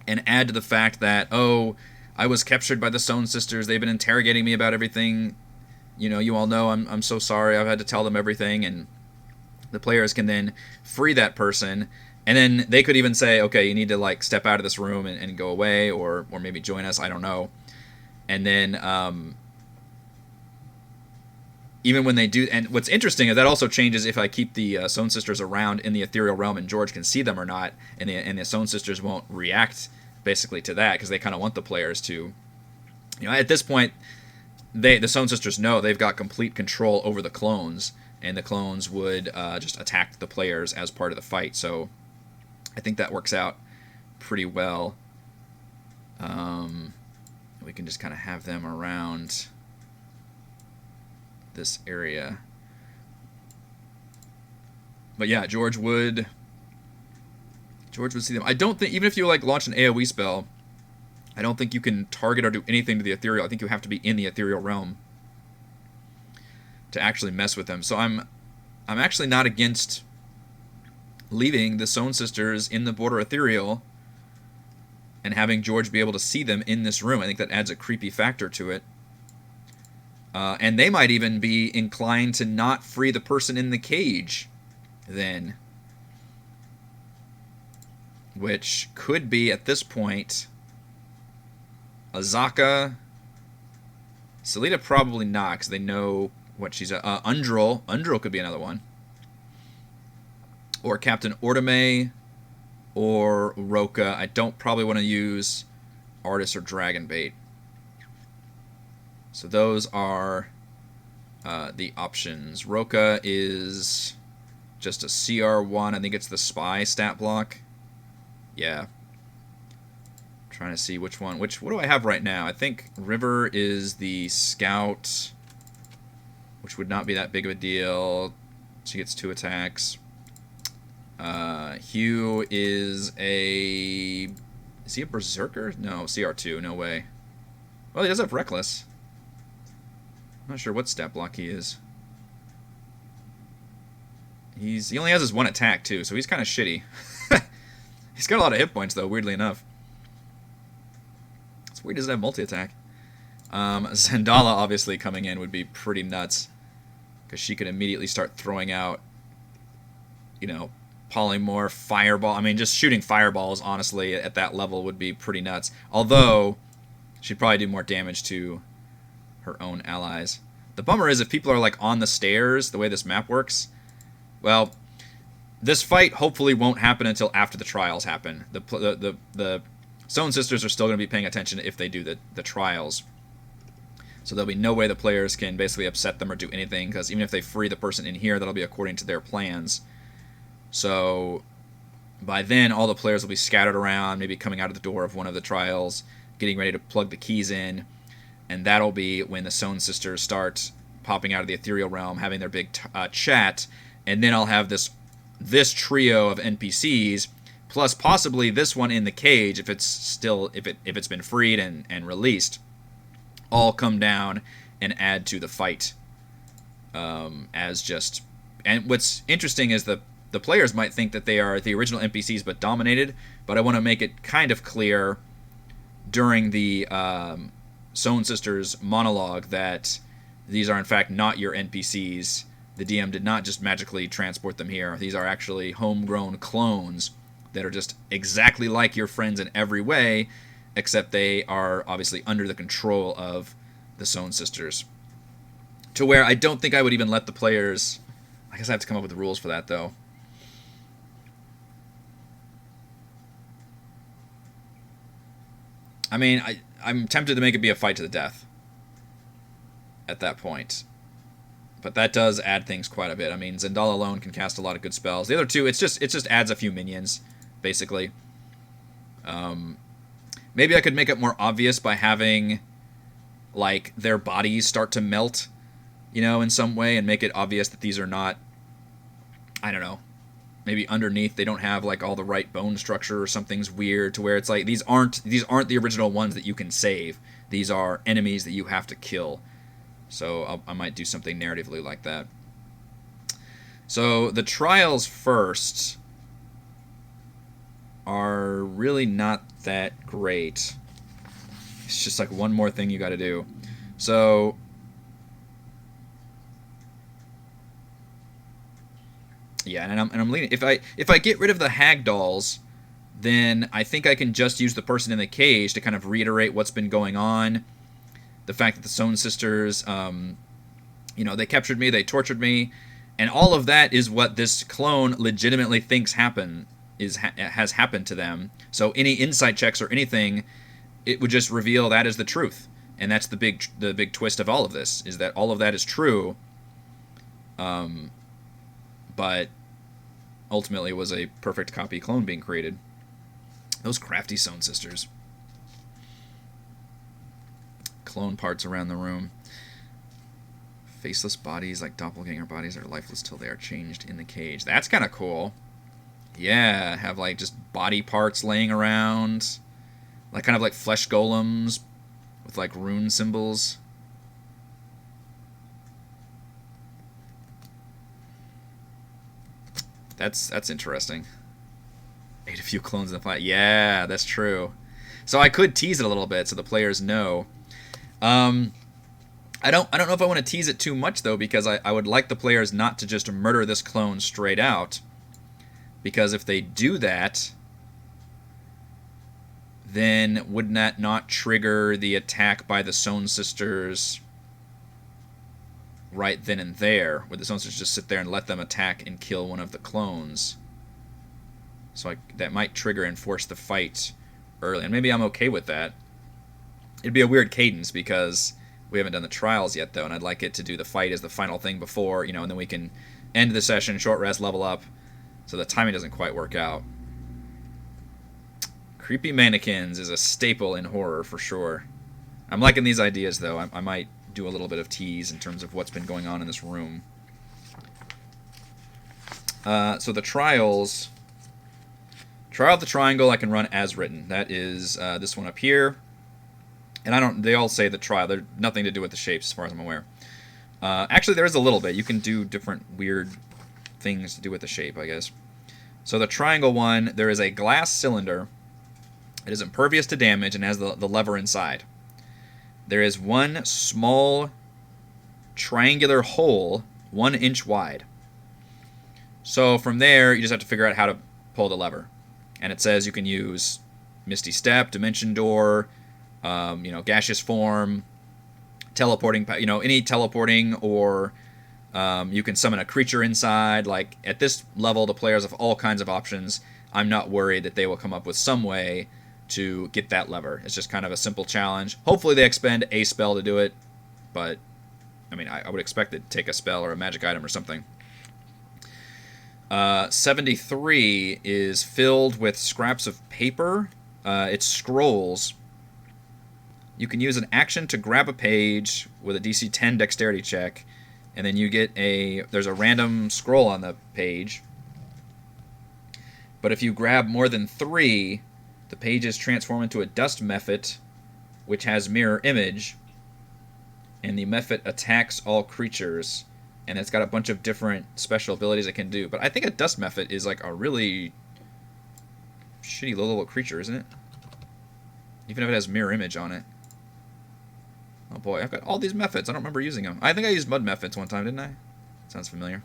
S1: and add to the fact that, oh, I was captured by the Stone Sisters, they've been interrogating me about everything, you know, you all know I'm so sorry, I've had to tell them everything, and the players can then free that person, and then they could even say, okay, you need to like step out of this room and go away, or maybe join us, I don't know. And then even when they do, and what's interesting is that also changes if I keep the Stone Sisters around in the ethereal realm and George can see them or not, and the Stone Sisters won't react basically to that because they kind of want the players to, you know, at this point, the Stone Sisters know they've got complete control over the clones, and the clones would just attack the players as part of the fight. So I think that works out pretty well. We can just kind of have them around this area. But yeah, George would see them. I don't think, even if you like launch an AoE spell, I don't think you can target or do anything to the ethereal. I think you have to be in the ethereal realm to actually mess with them. So I'm actually not against leaving the Stone Sisters in the border ethereal and having George be able to see them in this room. I think that adds a creepy factor to it. And they might even be inclined to not free the person in the cage then. Which could be, at this point, Azaka. Selita probably not, because they know what she's... Undril. Undril could be another one. Or Captain Ordame. Or Roka. I don't probably want to use Artis or Dragonbait. So those are the options. Roka is just a CR1. I think it's the Spy stat block. Yeah. Trying to see which one. What do I have right now? I think River is the Scout, which would not be that big of a deal. She gets 2 attacks. Hugh is a... Is he a Berserker? No, CR2. No way. Well, he does have Reckless. I'm not sure what stat block he is. He only has his 1 attack, too, so he's kind of shitty. He's got a lot of hit points, though, weirdly enough. It's weird he doesn't have multi-attack. Zendala, obviously, coming in would be pretty nuts, because she could immediately start throwing out, you know, polymorph, fireball. I mean, just shooting fireballs, honestly, at that level would be pretty nuts. Although, she'd probably do more damage to her own allies. The bummer is if people are, like, on the stairs, the way this map works, well, this fight hopefully won't happen until after the trials happen. The Stone Sisters are still going to be paying attention if they do the trials. So there'll be no way the players can basically upset them or do anything, because even if they free the person in here, that'll be according to their plans. So by then, all the players will be scattered around, maybe coming out of the door of one of the trials, getting ready to plug the keys in, and that'll be when the Stone Sisters start popping out of the ethereal realm, having their big chat, and then I'll have this trio of NPCs, plus possibly this one in the cage if it's been freed and released, all come down and add to the fight. And what's interesting is the players might think that they are the original NPCs but dominated, but I want to make it kind of clear during the Stone Sisters monologue that these are in fact not your NPCs. The DM did not just magically transport them here. These are actually homegrown clones that are just exactly like your friends in every way, except they are obviously under the control of the Stone Sisters. To where I don't think I would even let the players... I guess I have to come up with the rules for that, though. I mean, I'm tempted to make it be a fight to the death at that point. But that does add things quite a bit. I mean, Zendal alone can cast a lot of good spells. The other two, it just adds a few minions, basically. Maybe I could make it more obvious by having, like, their bodies start to melt, you know, in some way, and make it obvious that these are not, I don't know, maybe underneath they don't have, like, all the right bone structure or something's weird, to where it's like, these aren't the original ones that you can save. These are enemies that you have to kill. So I might do something narratively like that. So the trials first are really not that great. It's just like one more thing you got to do. So yeah, and I'm leaning. If I get rid of the hag dolls, then I think I can just use the person in the cage to kind of reiterate what's been going on. The fact that the Stone Sisters, you know, they captured me, they tortured me, and all of that is what this clone legitimately thinks has happened to them. So any insight checks or anything, it would just reveal that as the truth, and that's the big twist of all of this, is that all of that is true, but ultimately was a perfect copy clone being created. Those crafty Stone Sisters. Clone parts around the room. Faceless bodies, like doppelganger bodies, are lifeless till they are changed in the cage. That's kind of cool. Yeah, have like just body parts laying around, like kind of like flesh golems with like rune symbols. That's interesting. Ate a few clones in the fight. Yeah, that's true. So I could tease it a little bit so the players know. I don't know if I want to tease it too much, though, because I would like the players not to just murder this clone straight out. Because if they do that, then wouldn't that not trigger the attack by the Stone Sisters right then and there? Would the Stone Sisters just sit there and let them attack and kill one of the clones? So that might trigger and force the fight early. And maybe I'm okay with that. It'd be a weird cadence because we haven't done the trials yet, though, and I'd like it to do the fight as the final thing before, you know, and then we can end the session, short rest, level up, so the timing doesn't quite work out. Creepy mannequins is a staple in horror, for sure. I'm liking these ideas, though. I might do a little bit of tease in terms of what's been going on in this room. So the trials... Trial of the Triangle I can run as written. That is this one up here. And they all say the trial. There's nothing to do with the shapes as far as I'm aware. Actually, there is a little bit. You can do different weird things to do with the shape, I guess. So the triangle one, there is a glass cylinder. It is impervious to damage and has the lever inside. There is one small triangular hole, 1 inch wide. So from there, you just have to figure out how to pull the lever. And it says you can use Misty Step, Dimension Door, Gaseous Form, teleporting, any teleporting, or you can summon a creature inside. Like, at this level, the players have all kinds of options. I'm not worried that they will come up with some way to get that lever. It's just kind of a simple challenge. Hopefully they expend a spell to do it, but, I mean, I would expect it to take a spell or a magic item or something. 73 is filled with scraps of paper. It's scrolls. You can use an action to grab a page with a DC 10 dexterity check, and then you get there's a random scroll on the page. But if you grab more than 3, the pages transform into a dust mephit, which has mirror image, and the mephit attacks all creatures, and it's got a bunch of different special abilities it can do. But I think a dust mephit is like a really shitty little creature, isn't it? Even if it has mirror image on it. Oh boy, I've got all these mephits. I don't remember using them. I think I used mud mephits one time, didn't I? Sounds familiar.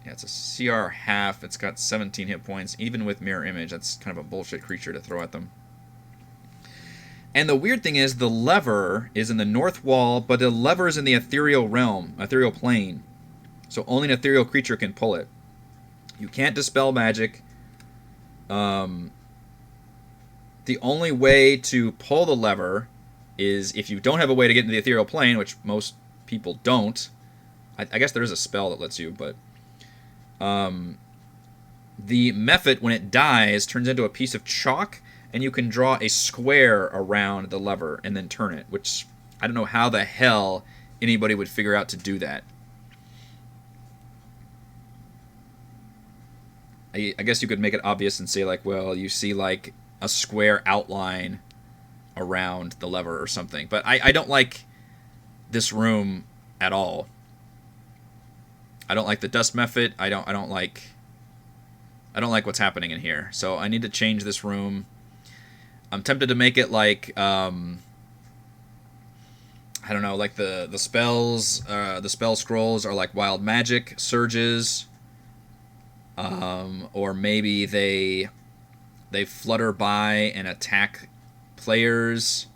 S1: Yeah, it's a CR half. It's got 17 hit points, even with mirror image. That's kind of a bullshit creature to throw at them. And the weird thing is, the lever is in the north wall, but the lever is in the ethereal realm, ethereal plane. So only an ethereal creature can pull it. You can't dispel magic. The only way to pull the lever is if you don't have a way to get into the ethereal plane, which most people don't. I guess there is a spell that lets you, but the mephit, when it dies, turns into a piece of chalk, and you can draw a square around the lever and then turn it, which I don't know how the hell anybody would figure out to do that. I guess you could make it obvious and say, like, well, you see, like, a square outline around the lever or something. But I don't like this room at all. I don't like the dust mephit. I don't like what's happening in here. So I need to change this room. I'm tempted to make it like I don't know, like the spells, the spell scrolls are like wild magic surges, or maybe they flutter by and attack players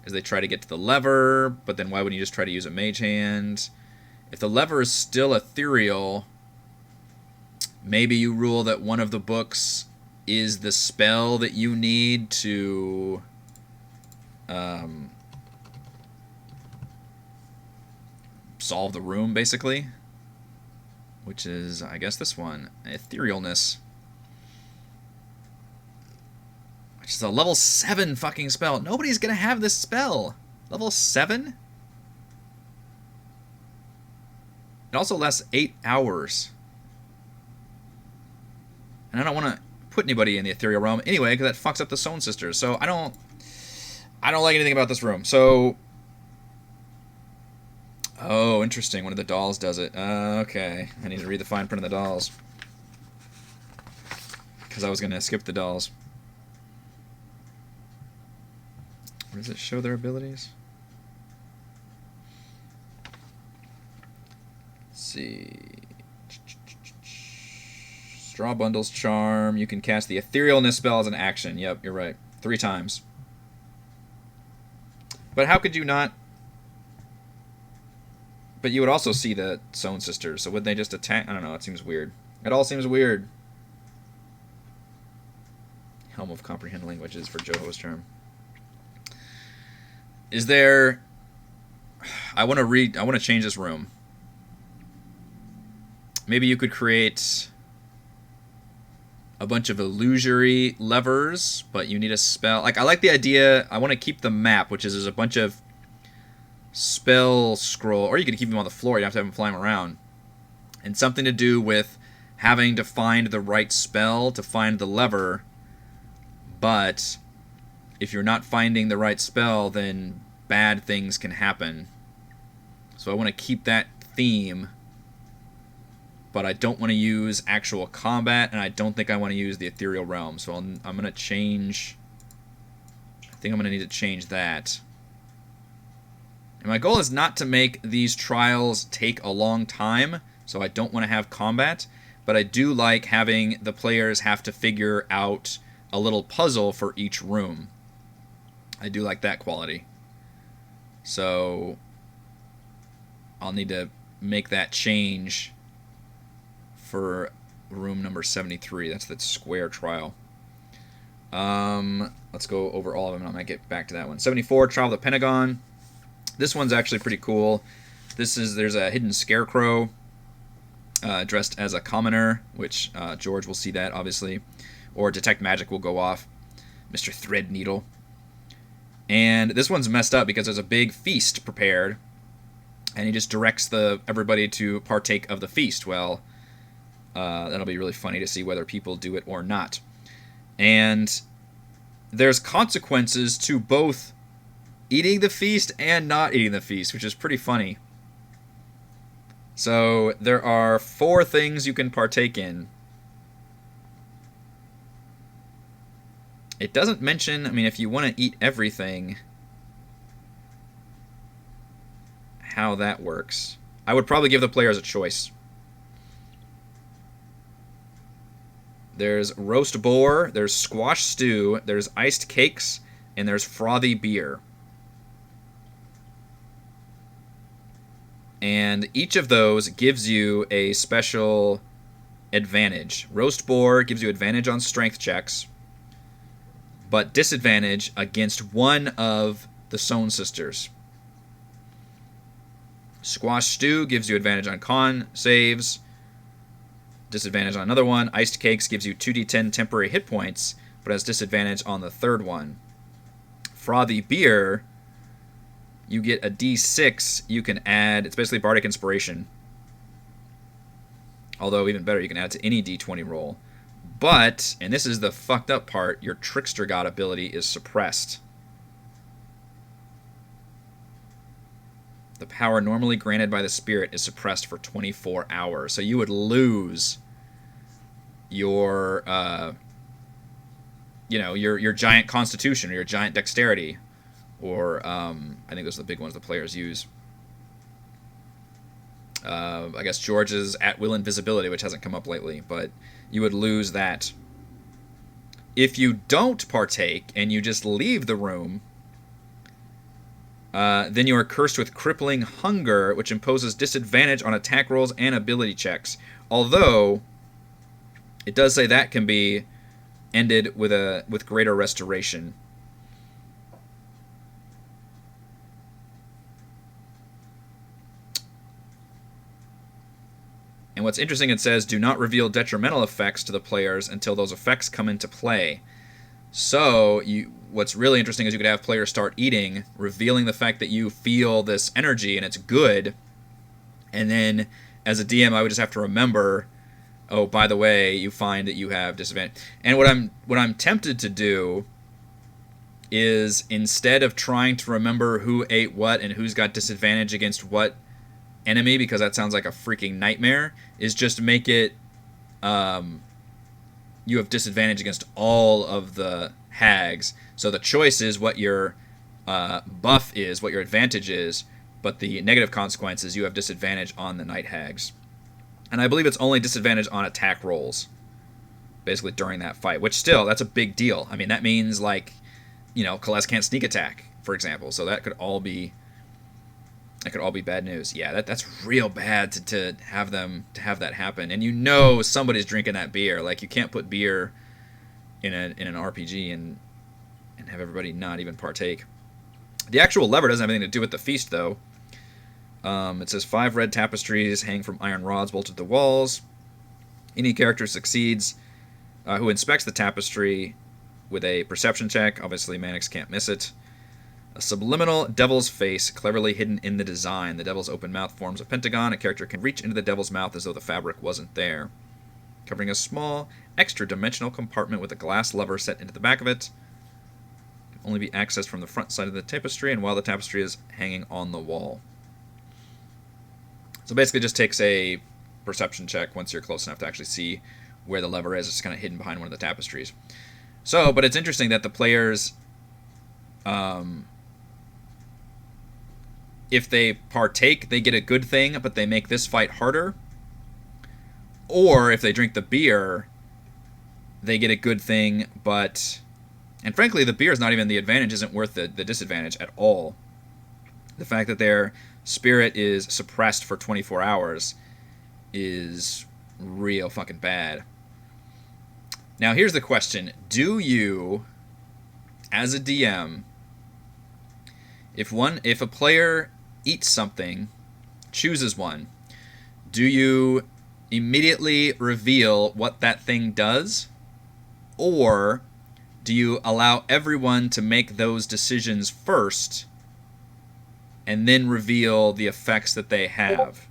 S1: as they try to get to the lever. But then why wouldn't you just try to use a mage hand? If the lever is still ethereal, maybe you rule that one of the books is the spell that you need to solve the room, basically. Which is, I guess, this one. Etherealness. Which is a level 7 fucking spell. Nobody's gonna have this spell. Level 7? It also lasts 8 hours. And I don't want to put anybody in the ethereal realm anyway, because that fucks up the Stone Sisters. So I don't like anything about this room. So, oh, interesting. One of the dolls does it. Okay, I need to read the fine print of the dolls, because I was going to skip the dolls. Where does it show their abilities? Let's see. Straw Bundles Charm. You can cast the Etherealness spell as an action. Yep, you're right. 3 times. But how could you not... But you would also see the Stone Sisters, so would they just attack? I don't know, it seems weird. It all seems weird. Helm of Comprehend Languages for Joho's Charm. Is there... I want to change this room. Maybe you could create a bunch of illusory levers, but you need a spell. Like, I like the idea. I want to keep the map, which is there's a bunch of spell scroll, or you could keep them on the floor. You don't have to have them flying around. And something to do with having to find the right spell to find the lever. But if you're not finding the right spell, then bad things can happen. So I want to keep that theme, but I don't want to use actual combat, and I don't think I want to use the ethereal realm. So I'm going to change... I think I'm going to need to change that. And my goal is not to make these trials take a long time, so I don't want to have combat, but I do like having the players have to figure out a little puzzle for each room. I do like that quality. So I'll need to make that change for room number 73. That's the square trial. Let's go over all of them, and I might get back to that one. 74, Trial of the Pentagon. This one's actually pretty cool. There's a hidden scarecrow dressed as a commoner, which George will see that, obviously. Or Detect Magic will go off. Mr. Threadneedle. And this one's messed up because there's a big feast prepared, and he just directs everybody to partake of the feast. Well, that'll be really funny to see whether people do it or not. And there's consequences to both eating the feast and not eating the feast, which is pretty funny. So there are 4 things you can partake in. It doesn't mention, I mean, if you want to eat everything, how that works. I would probably give the players a choice. There's roast boar, there's squash stew, there's iced cakes, and there's frothy beer. And each of those gives you a special advantage. Roast boar gives you advantage on strength checks, but disadvantage against one of the Sohn sisters. Squash stew gives you advantage on con saves, disadvantage on another one. Iced cakes gives you 2d10 temporary hit points, but has disadvantage on the third one. Frothy beer, you get a d6 you can add. It's basically Bardic Inspiration. Although, even better, you can add it to any d20 roll. But, and this is the fucked up part, your Trickster God ability is suppressed. The power normally granted by the spirit is suppressed for 24 hours. So you would lose your, your giant constitution or your giant dexterity. Or, I think those are the big ones the players use. I guess George's at-will invisibility, which hasn't come up lately, but you would lose that. If you don't partake and you just leave the room, then you are cursed with crippling hunger, which imposes disadvantage on attack rolls and ability checks. Although, it does say that can be ended with greater restoration. And what's interesting, it says, do not reveal detrimental effects to the players until those effects come into play. So, what's really interesting is you could have players start eating, revealing the fact that you feel this energy and it's good. And then, as a DM, I would just have to remember, oh, by the way, you find that you have disadvantage. And what I'm tempted to do is, instead of trying to remember who ate what and who's got disadvantage against what enemy, because that sounds like a freaking nightmare, is just make it you have disadvantage against all of the hags. So the choice is what your buff is, what your advantage is, but the negative consequence is you have disadvantage on the night hags. And I believe it's only disadvantage on attack rolls, basically during that fight, which still, that's a big deal. I mean, that means, like, Kales can't sneak attack, for example, so that could all be bad news. Yeah, that's real bad to have that happen. And somebody's drinking that beer. Like, you can't put beer in an RPG and have everybody not even partake. The actual lever doesn't have anything to do with the feast, though. It says 5 red tapestries hang from iron rods bolted to the walls. Any character succeeds who inspects the tapestry with a perception check. Obviously, Mannix can't miss it. A subliminal devil's face cleverly hidden in the design. The devil's open mouth forms a pentagon. A character can reach into the devil's mouth as though the fabric wasn't there, covering a small, extra-dimensional compartment with a glass lever set into the back of it. Can only be accessed from the front side of the tapestry and while the tapestry is hanging on the wall. So basically, it just takes a perception check once you're close enough to actually see where the lever is. It's kind of hidden behind one of the tapestries. So, but it's interesting that the players if they partake, they get a good thing, but they make this fight harder. Or if they drink the beer, they get a good thing, but... And frankly, the beer is not even... The advantage isn't worth the disadvantage at all. The fact that their spirit is suppressed for 24 hours is real fucking bad. Now, here's the question. Do you, as a DM, if a player eats something, chooses one, do you immediately reveal what that thing does? Or do you allow everyone to make those decisions first and then reveal the effects that they have?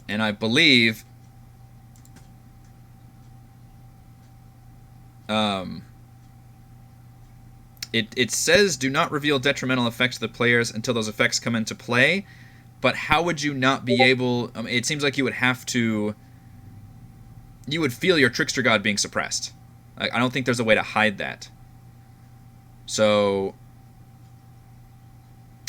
S1: And I believe it says do not reveal detrimental effects to the players until those effects come into play. But how would you not be able... it seems like you would have to... You would feel your trickster god being suppressed. I don't think there's a way to hide that. So...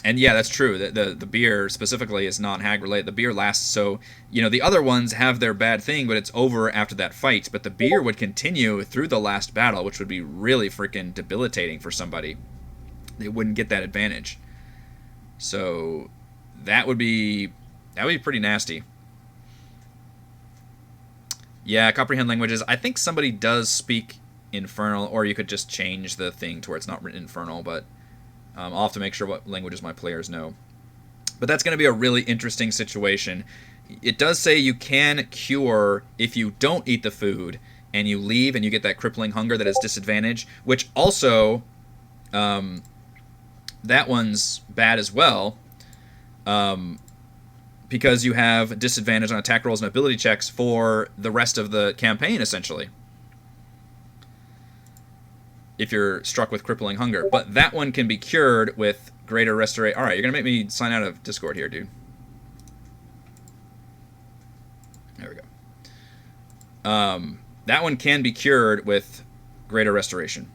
S1: And yeah, that's true. The beer specifically is not hag related. The beer lasts, so the other ones have their bad thing, but it's over after that fight. But the beer would continue through the last battle, which would be really freaking debilitating for somebody. They wouldn't get that advantage. So that would be pretty nasty. Yeah, comprehend languages. I think somebody does speak Infernal, or you could just change the thing to where it's not written Infernal, but I'll have to make sure what languages my players know. But that's going to be a really interesting situation. It does say you can cure if you don't eat the food and you leave and you get that crippling hunger that is disadvantage, which also, that one's bad as well, because you have disadvantage on attack rolls and ability checks for the rest of the campaign, essentially, if you're struck with crippling hunger. But that one can be cured with greater restoration. Alright, you're going to make me sign out of Discord here, dude. There we go. That one can be cured with greater restoration.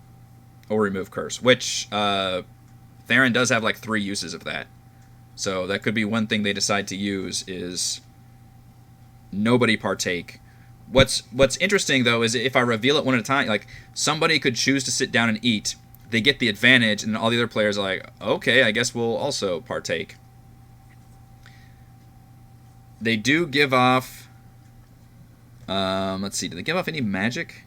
S1: Or remove curse. Which, Theron does have like 3 uses of that. So that could be one thing they decide to use is nobody partake. What's interesting, though, is if I reveal it one at a time, like, somebody could choose to sit down and eat. They get the advantage, and then all the other players are like, okay, I guess we'll also partake. They do give off... let's see, do they give off any magic?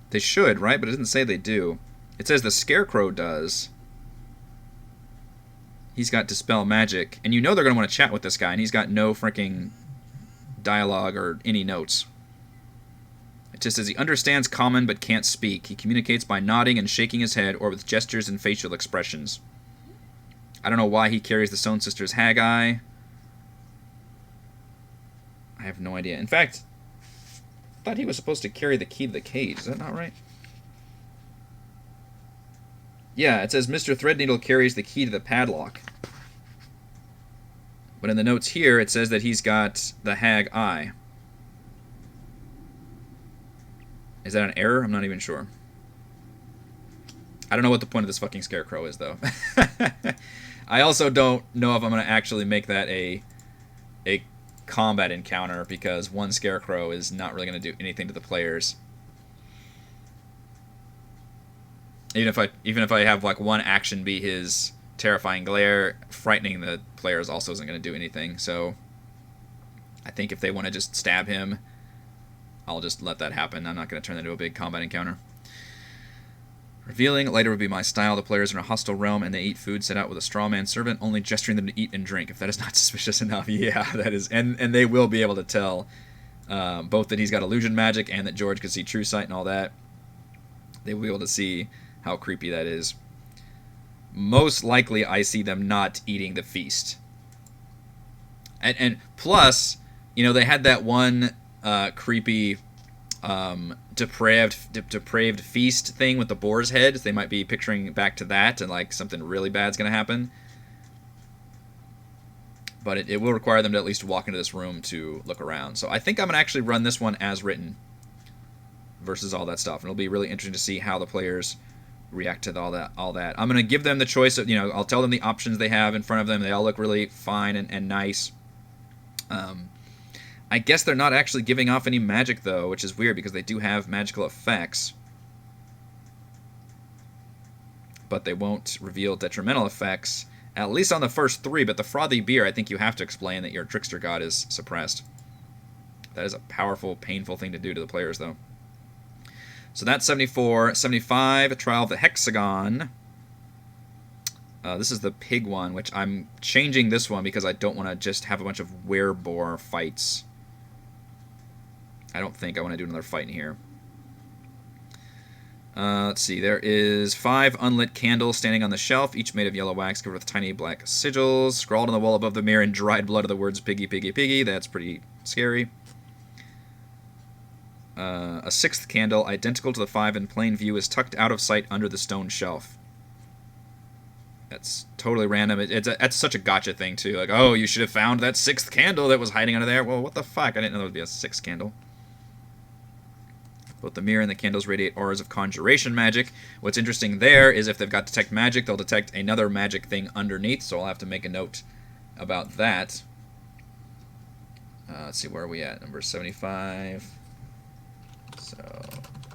S1: They should, right? But it doesn't say they do. It says the Scarecrow does. He's got Dispel Magic. And you know they're going to want to chat with this guy, and he's got no freaking dialogue or any notes. It just says he understands common but can't speak. He communicates by nodding and shaking his head or with gestures and facial expressions. I don't know why he carries the Stone Sisters Haggai. I have no idea. In fact, I thought he was supposed to carry the key to the cage. Is that not right? Yeah, it says Mr. Threadneedle carries the key to the padlock. But in the notes here, it says that he's got the Hag Eye. Is that an error? I'm not even sure. I don't know what the point of this fucking Scarecrow is, though. I also don't know if I'm going to actually make that a combat encounter, because one Scarecrow is not really going to do anything to the players. Even if I have like one action be his terrifying glare, frightening the players also isn't going to do anything. So I think if they want to just stab him, I'll just let that happen. I'm not going to turn that into a big combat encounter. Revealing later would be my style. The players are in a hostile realm and they eat food set out with a straw man servant, only gesturing them to eat and drink. If that is not suspicious enough, yeah, that is. And they will be able to tell both that he's got illusion magic and that George can see true sight and all that. They will be able to see how creepy that is. Most likely, I see them not eating the feast. And plus, they had that one creepy depraved feast thing with the boar's head. They might be picturing back to that, and like something really bad's going to happen. But it will require them to at least walk into this room to look around. So I think I'm going to actually run this one as written versus all that stuff. And it'll be really interesting to see how the players react to all that. I'm gonna give them the choice of, I'll tell them the options they have in front of them. They all look really fine and nice. I guess they're not actually giving off any magic though, which is weird because they do have magical effects, but they won't reveal detrimental effects, at least on the first 3. But the frothy beer, I think you have to explain that your trickster god is suppressed. That is a powerful, painful thing to do to the players though. So that's 74. 75, Trial of the Hexagon. This is the pig one, which I'm changing this one because I don't want to just have a bunch of werebore fights. I don't think I want to do another fight in here. Let's see. There is 5 unlit candles standing on the shelf, each made of yellow wax covered with tiny black sigils. Scrawled on the wall above the mirror in dried blood are the words "piggy, piggy, piggy." That's pretty scary. A 6th candle, identical to the 5 in plain view, is tucked out of sight under the stone shelf. That's totally random. That's such a gotcha thing, too. Like, oh, you should have found that 6th candle that was hiding under there. Well, what the fuck? I didn't know there would be a 6th candle. Both the mirror and the candles radiate auras of conjuration magic. What's interesting there is if they've got detect magic, they'll detect another magic thing underneath, so I'll have to make a note about that. Let's see, where are we at? Number 75. So,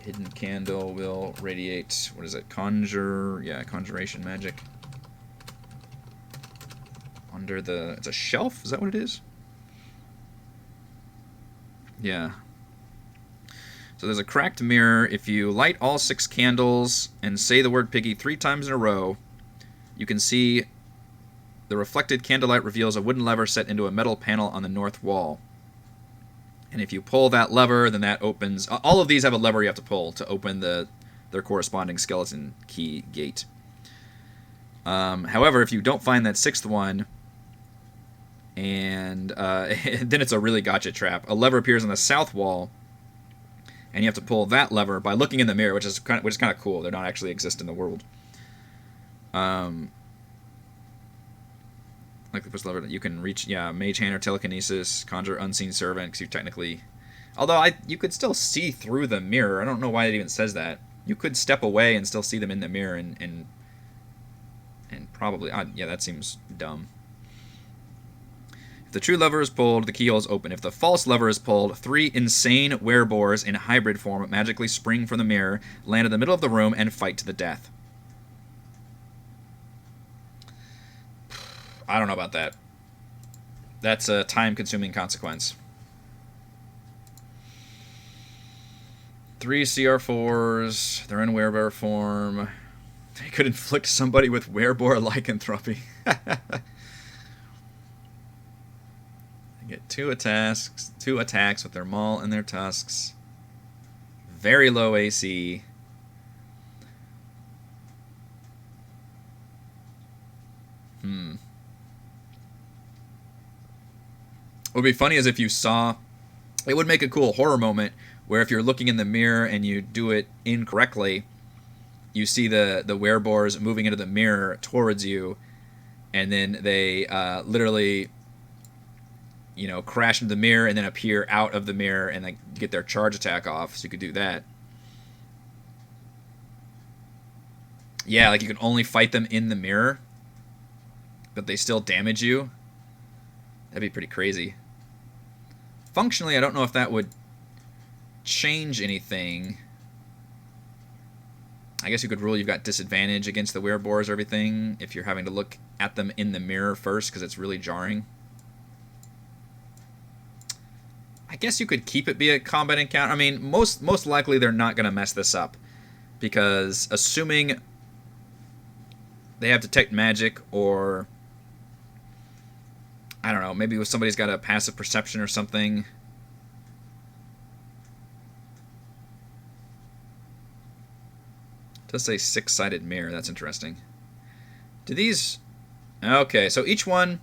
S1: hidden candle will radiate, what is it, conjuration magic. Under the, it's a shelf? Is that what it is? Yeah. So there's a cracked mirror. If you light all 6 candles and say the word piggy 3 times in a row, you can see the reflected candlelight reveals a wooden lever set into a metal panel on the north wall. And if you pull that lever, then that opens... All of these have a lever you have to pull to open their corresponding skeleton key gate. However, if you don't find that 6th one, and then it's a really gotcha trap. A lever appears on the south wall, and you have to pull that lever by looking in the mirror, which is kind of cool. They don't actually exist in the world. Like the push lever, you can reach, mage hand or telekinesis, conjure unseen servant, because you technically... Although you could still see through the mirror. I don't know why it even says that. You could step away and still see them in the mirror, and probably... yeah, that seems dumb. If the true lever is pulled, the keyhole is open. If the false lever is pulled, 3 insane werebores in hybrid form magically spring from the mirror, land in the middle of the room, and fight to the death. I don't know about that. That's a time-consuming consequence. 3 CR4s. They're in werebore form. They could inflict somebody with werebore lycanthropy. Get 2 attacks with their maul and their tusks. Very low AC. What would be funny is if you saw... It would make a cool horror moment where if you're looking in the mirror and you do it incorrectly, you see the werebores moving into the mirror towards you, and then they literally... crash into the mirror and then appear out of the mirror and like get their charge attack off. So you could do that. Yeah, like you can only fight them in the mirror, but they still damage you. That'd be pretty crazy. Functionally, I don't know if that would change anything. I guess you could rule you've got disadvantage against the werebores or everything if you're having to look at them in the mirror first because it's really jarring. I guess you could keep it be a combat encounter. I mean, most likely they're not going to mess this up, because assuming they have detect magic, or I don't know, maybe if somebody's got a passive perception or something. It does say 6-sided mirror. That's interesting. Do these... Okay, so each one...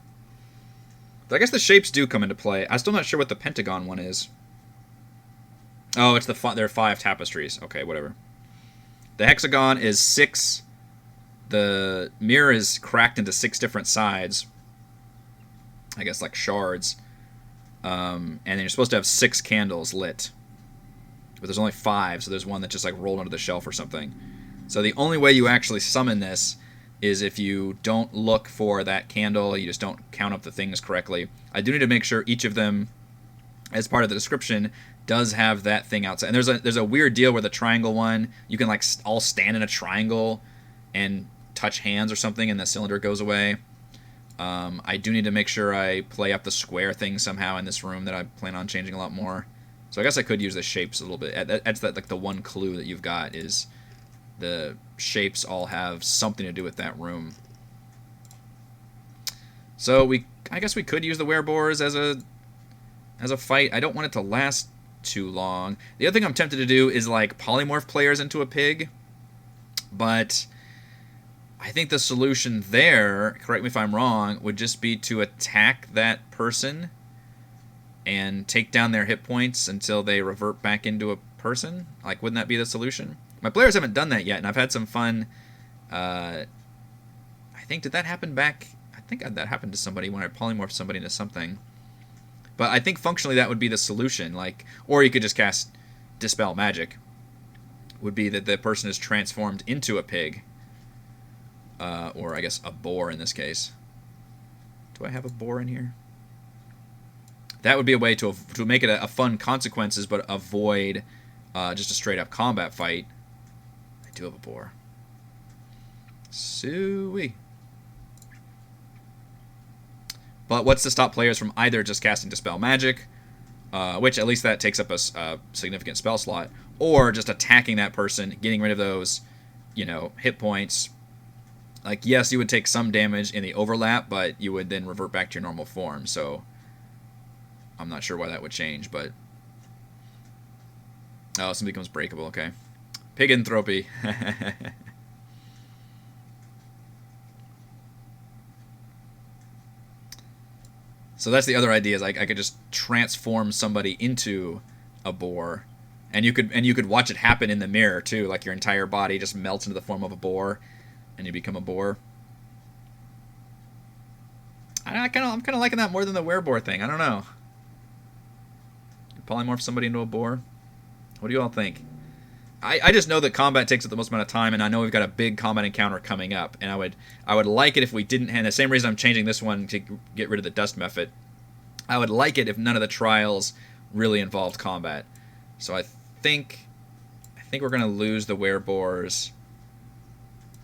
S1: I guess the shapes do come into play. I'm still not sure what the pentagon one is. Oh, it's there are 5 tapestries. Okay, whatever. The hexagon is 6. The mirror is cracked into 6 different sides. I guess like shards. And then you're supposed to have 6 candles lit. But there's only 5, so there's one that just like rolled under the shelf or something. So the only way you actually summon this is if you don't look for that candle, you just don't count up the things correctly. I do need to make sure each of them, as part of the description, does have that thing outside. And there's a weird deal where the triangle one, you can like all stand in a triangle and touch hands or something, and the cylinder goes away. I do need to make sure I play up the square thing somehow in this room that I plan on changing a lot more. So I guess I could use the shapes a little bit. That's like the one clue that you've got is the shapes all have something to do with that room. So I guess we could use the werebores as a fight. I don't want it to last too long. The other thing I'm tempted to do is like polymorph players into a pig, but I think the solution there, correct me if I'm wrong, would just be to attack that person and take down their hit points until they revert back into a person. Like, wouldn't that be the solution? My players haven't done that yet, and I've had some fun. I think, did that happen back? I think that happened to somebody when I polymorphed somebody into something. But I think functionally that would be the solution. Like, or you could just cast Dispel Magic. Would be that the person is transformed into a pig. Or I guess a boar in this case. Do I have a boar in here? That would be a way to make it a fun consequences, but avoid just a straight up combat fight. I do have a boar. Suey. But what's to stop players from either just casting Dispel Magic, which at least that takes up a significant spell slot, or just attacking that person, getting rid of those, hit points. Like, yes, you would take some damage in the overlap, but you would then revert back to your normal form, so I'm not sure why that would change, but... Oh, something becomes breakable, okay. Piganthropy. So that's the other idea, is I could just transform somebody into a boar, and you could watch it happen in the mirror too, like your entire body just melts into the form of a boar, and you become a boar. I'm kind of liking that more than the wereboar thing. I don't know. Polymorph somebody into a boar. What do you all think? I just know that combat takes up the most amount of time, and I know we've got a big combat encounter coming up, and I would like it if we didn't. And the same reason I'm changing this one to get rid of the dust method. I would like it if none of the trials really involved combat. So I think we're gonna lose the werebores,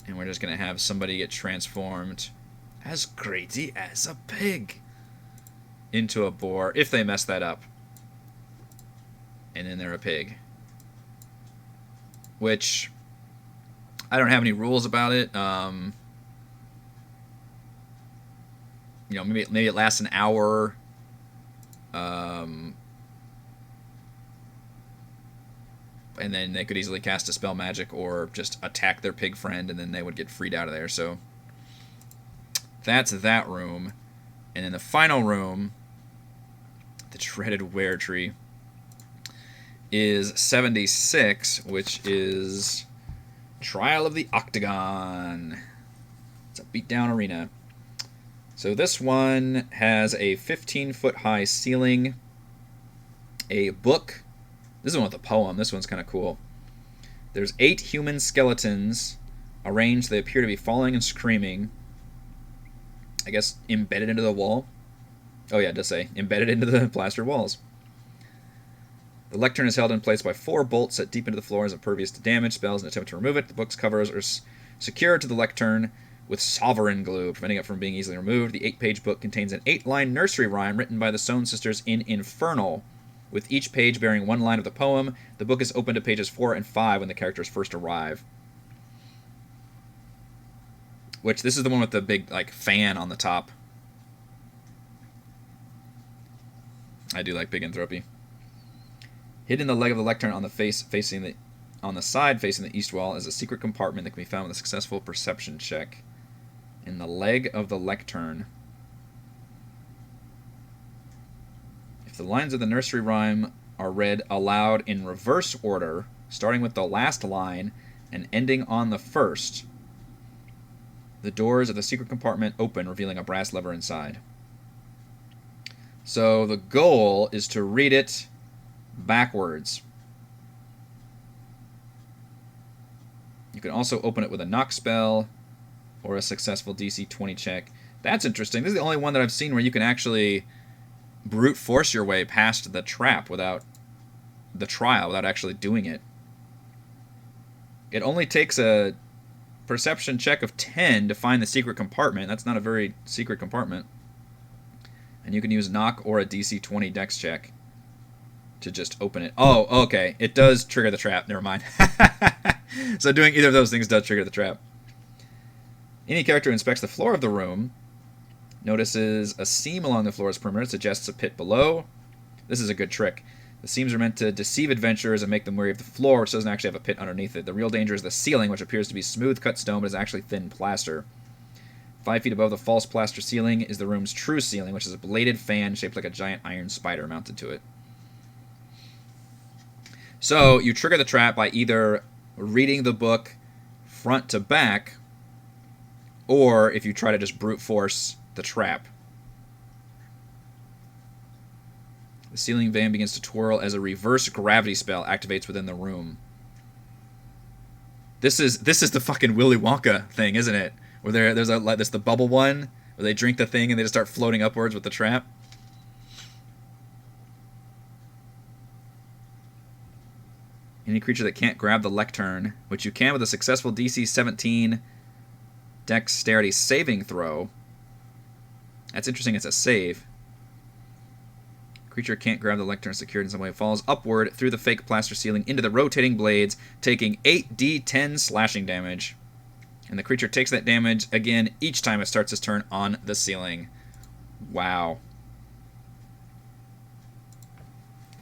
S1: and we're just gonna have somebody get transformed as crazy as a pig into a boar if they mess that up, and then they're a pig. Which, I don't have any rules about it. Maybe it lasts an hour. And then they could easily cast a spell magic or just attack their pig friend, and then they would get freed out of there. So that's that room. And then the final room, the dreaded were tree, is 76, which is Trial of the Octagon. It's a beatdown arena. So this one has a 15-foot high ceiling, a book. This is one with a poem. This one's kind of cool. There's 8 human skeletons arranged. They appear to be falling and screaming. I guess embedded into the wall. Oh yeah, it does say embedded into the plastered walls. The lectern is held in place by 4 bolts set deep into the floor as impervious to damage. Spells and attempt to remove it. The book's covers are secured to the lectern with sovereign glue, preventing it from being easily removed. The 8-page book contains an 8-line nursery rhyme written by the Sohn sisters in Infernal, with each page bearing 1 line of the poem. The book is open to pages 4 and 5 when the characters first arrive. Which, this is the one with the big, fan on the top. I do like Piganthropy. Hidden in the leg of the lectern on the side facing the east wall is a secret compartment that can be found with a successful perception check. In the leg of the lectern. If the lines of the nursery rhyme are read aloud in reverse order, starting with the last line and ending on the first, the doors of the secret compartment open, revealing a brass lever inside. So the goal is to read it backwards. You can also open it with a knock spell or a successful DC 20 check. That's interesting. This is the only one that I've seen where you can actually brute force your way past the trap without the trial, without actually doing it. It only takes a perception check of 10 to find the secret compartment. That's not a very secret compartment. And you can use knock or a DC 20 dex check to just open it. Oh, okay. It does trigger the trap. Never mind. So doing either of those things does trigger the trap. Any character who inspects the floor of the room notices a seam along the floor's perimeter, suggests a pit below. This is a good trick. The seams are meant to deceive adventurers and make them wary of the floor, which doesn't actually have a pit underneath it. The real danger is the ceiling, which appears to be smooth cut stone, but is actually thin plaster. 5 feet above the false plaster ceiling is the room's true ceiling, which is a bladed fan shaped like a giant iron spider mounted to it. So you trigger the trap by either reading the book front to back, or if you try to just brute force the trap. The ceiling fan begins to twirl as a reverse gravity spell activates within the room. This is the fucking Willy Wonka thing, isn't it? Where there's the bubble one where they drink the thing and they just start floating upwards with the trap. Any creature that can't grab the lectern, which you can with a successful DC 17 dexterity saving throw. That's interesting, it's a save. Creature can't grab the lectern secured in some way. Falls upward through the fake plaster ceiling into the rotating blades, taking 8d10 slashing damage. And the creature takes that damage again each time it starts its turn on the ceiling. Wow.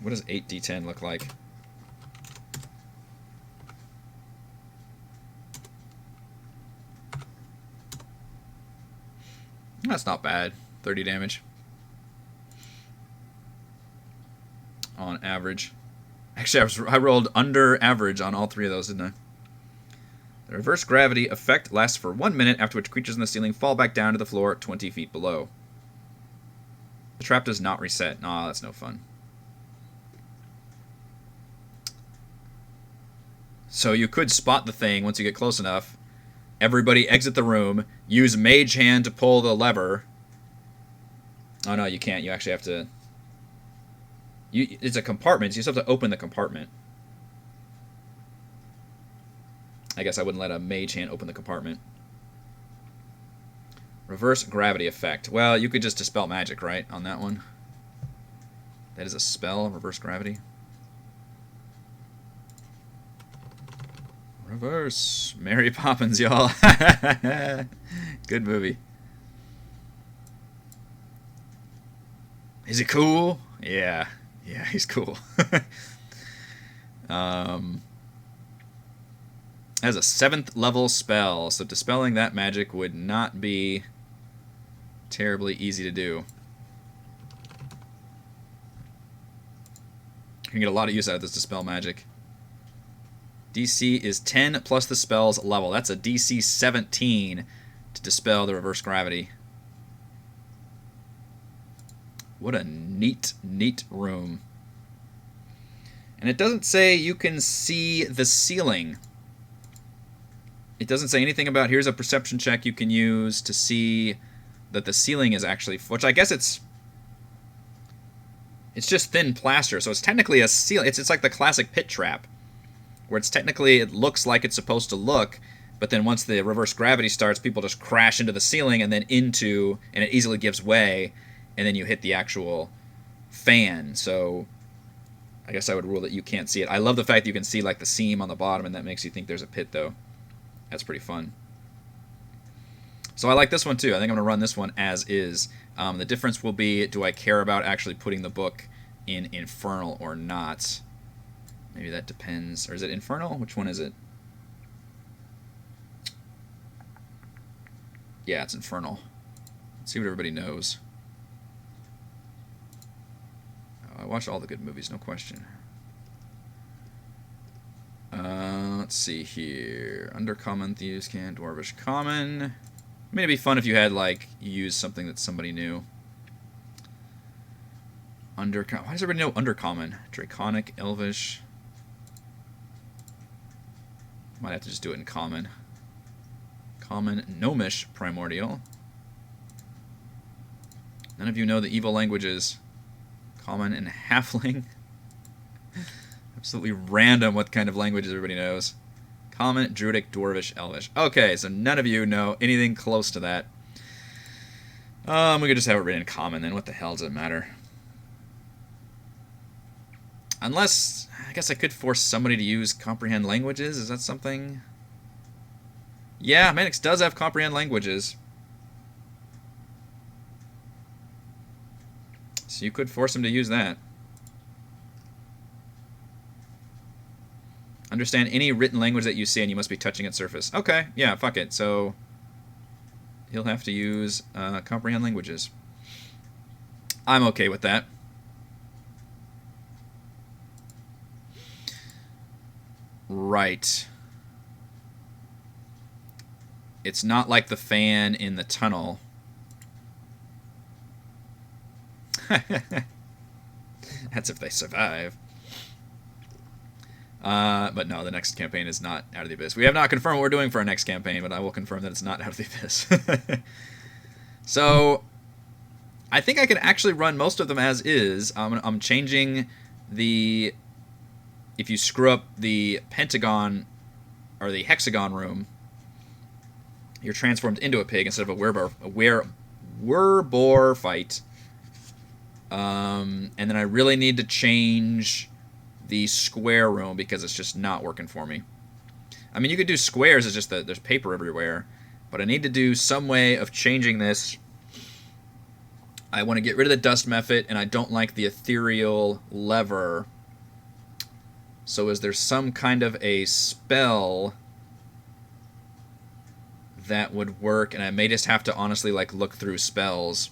S1: What does 8d10 look like? That's not bad. 30 damage. On average. Actually, I rolled under average on all three of those, didn't I? The reverse gravity effect lasts for 1 minute, after which creatures in the ceiling fall back down to the floor 20 feet below. The trap does not reset. Aw, that's no fun. So you could spot the thing once you get close enough. Everybody exit the room. Use Mage Hand to pull the lever. Oh no, you can't. You actually have to... it's a compartment, so you still have to open the compartment. I guess I wouldn't let a Mage Hand open the compartment. Reverse gravity effect. Well, you could just dispel magic, right, on that one? That is a spell, reverse gravity. Reverse. Mary Poppins, y'all. Good movie. Is he cool? Yeah. Yeah, he's cool. As a 7th level spell, so dispelling that magic would not be terribly easy to do. You can get a lot of use out of this dispel magic. DC is 10 plus the spell's level. That's a DC 17 to dispel the reverse gravity. What a neat, neat room. And it doesn't say you can see the ceiling. It doesn't say anything about here's a perception check you can use to see that the ceiling is actually... which I guess it's just thin plaster, so it's technically a ceiling. It's like the classic pit trap, where it's technically, it looks like it's supposed to look, but then once the reverse gravity starts, people just crash into the ceiling and then and it easily gives way, and then you hit the actual fan. So I guess I would rule that you can't see it. I love the fact that you can see like the seam on the bottom, and that makes you think there's a pit, though. That's pretty fun. So I like this one too. I think I'm going to run this one as is. The difference will be, do I care about actually putting the book in Infernal or not? Maybe that depends. Or is it Infernal? Which one is it? Yeah, it's Infernal. Let's see what everybody knows. I watch all the good movies, no question. Let's see here. Undercommon, Thieves' Can, Dwarvish Common. I mean, it'd be fun if you had, like, you used something that somebody knew. Why does everybody know Undercommon? Draconic, Elvish. Might have to just do it in common. Common Gnomish Primordial. None of you know the evil languages. Common and Halfling. Absolutely random what kind of languages everybody knows. Common, Druidic, Dwarvish, Elvish. Okay, so none of you know anything close to that. We could just have it written in common then. What the hell does it matter? Unless, I guess I could force somebody to use Comprehend Languages. Is that something? Yeah, Manix does have Comprehend Languages. So you could force him to use that. Understand any written language that you see and you must be touching its surface. Okay, yeah, fuck it. So he'll have to use Comprehend Languages. I'm okay with that. Right. It's not like the fan in the tunnel. That's if they survive. But no, the next campaign is not Out of the Abyss. We have not confirmed what we're doing for our next campaign, but I will confirm that it's not Out of the Abyss. So, I think I can actually run most of them as is. I'm changing the... If you screw up the pentagon or the hexagon room, you're transformed into a pig instead of a werebore fight. And then I really need to change the square room because it's just not working for me. I mean, you could do squares, it's just that there's paper everywhere. But I need to do some way of changing this. I want to get rid of the dust method, and I don't like the ethereal lever. So is there some kind of a spell that would work? And I may just have to honestly like look through spells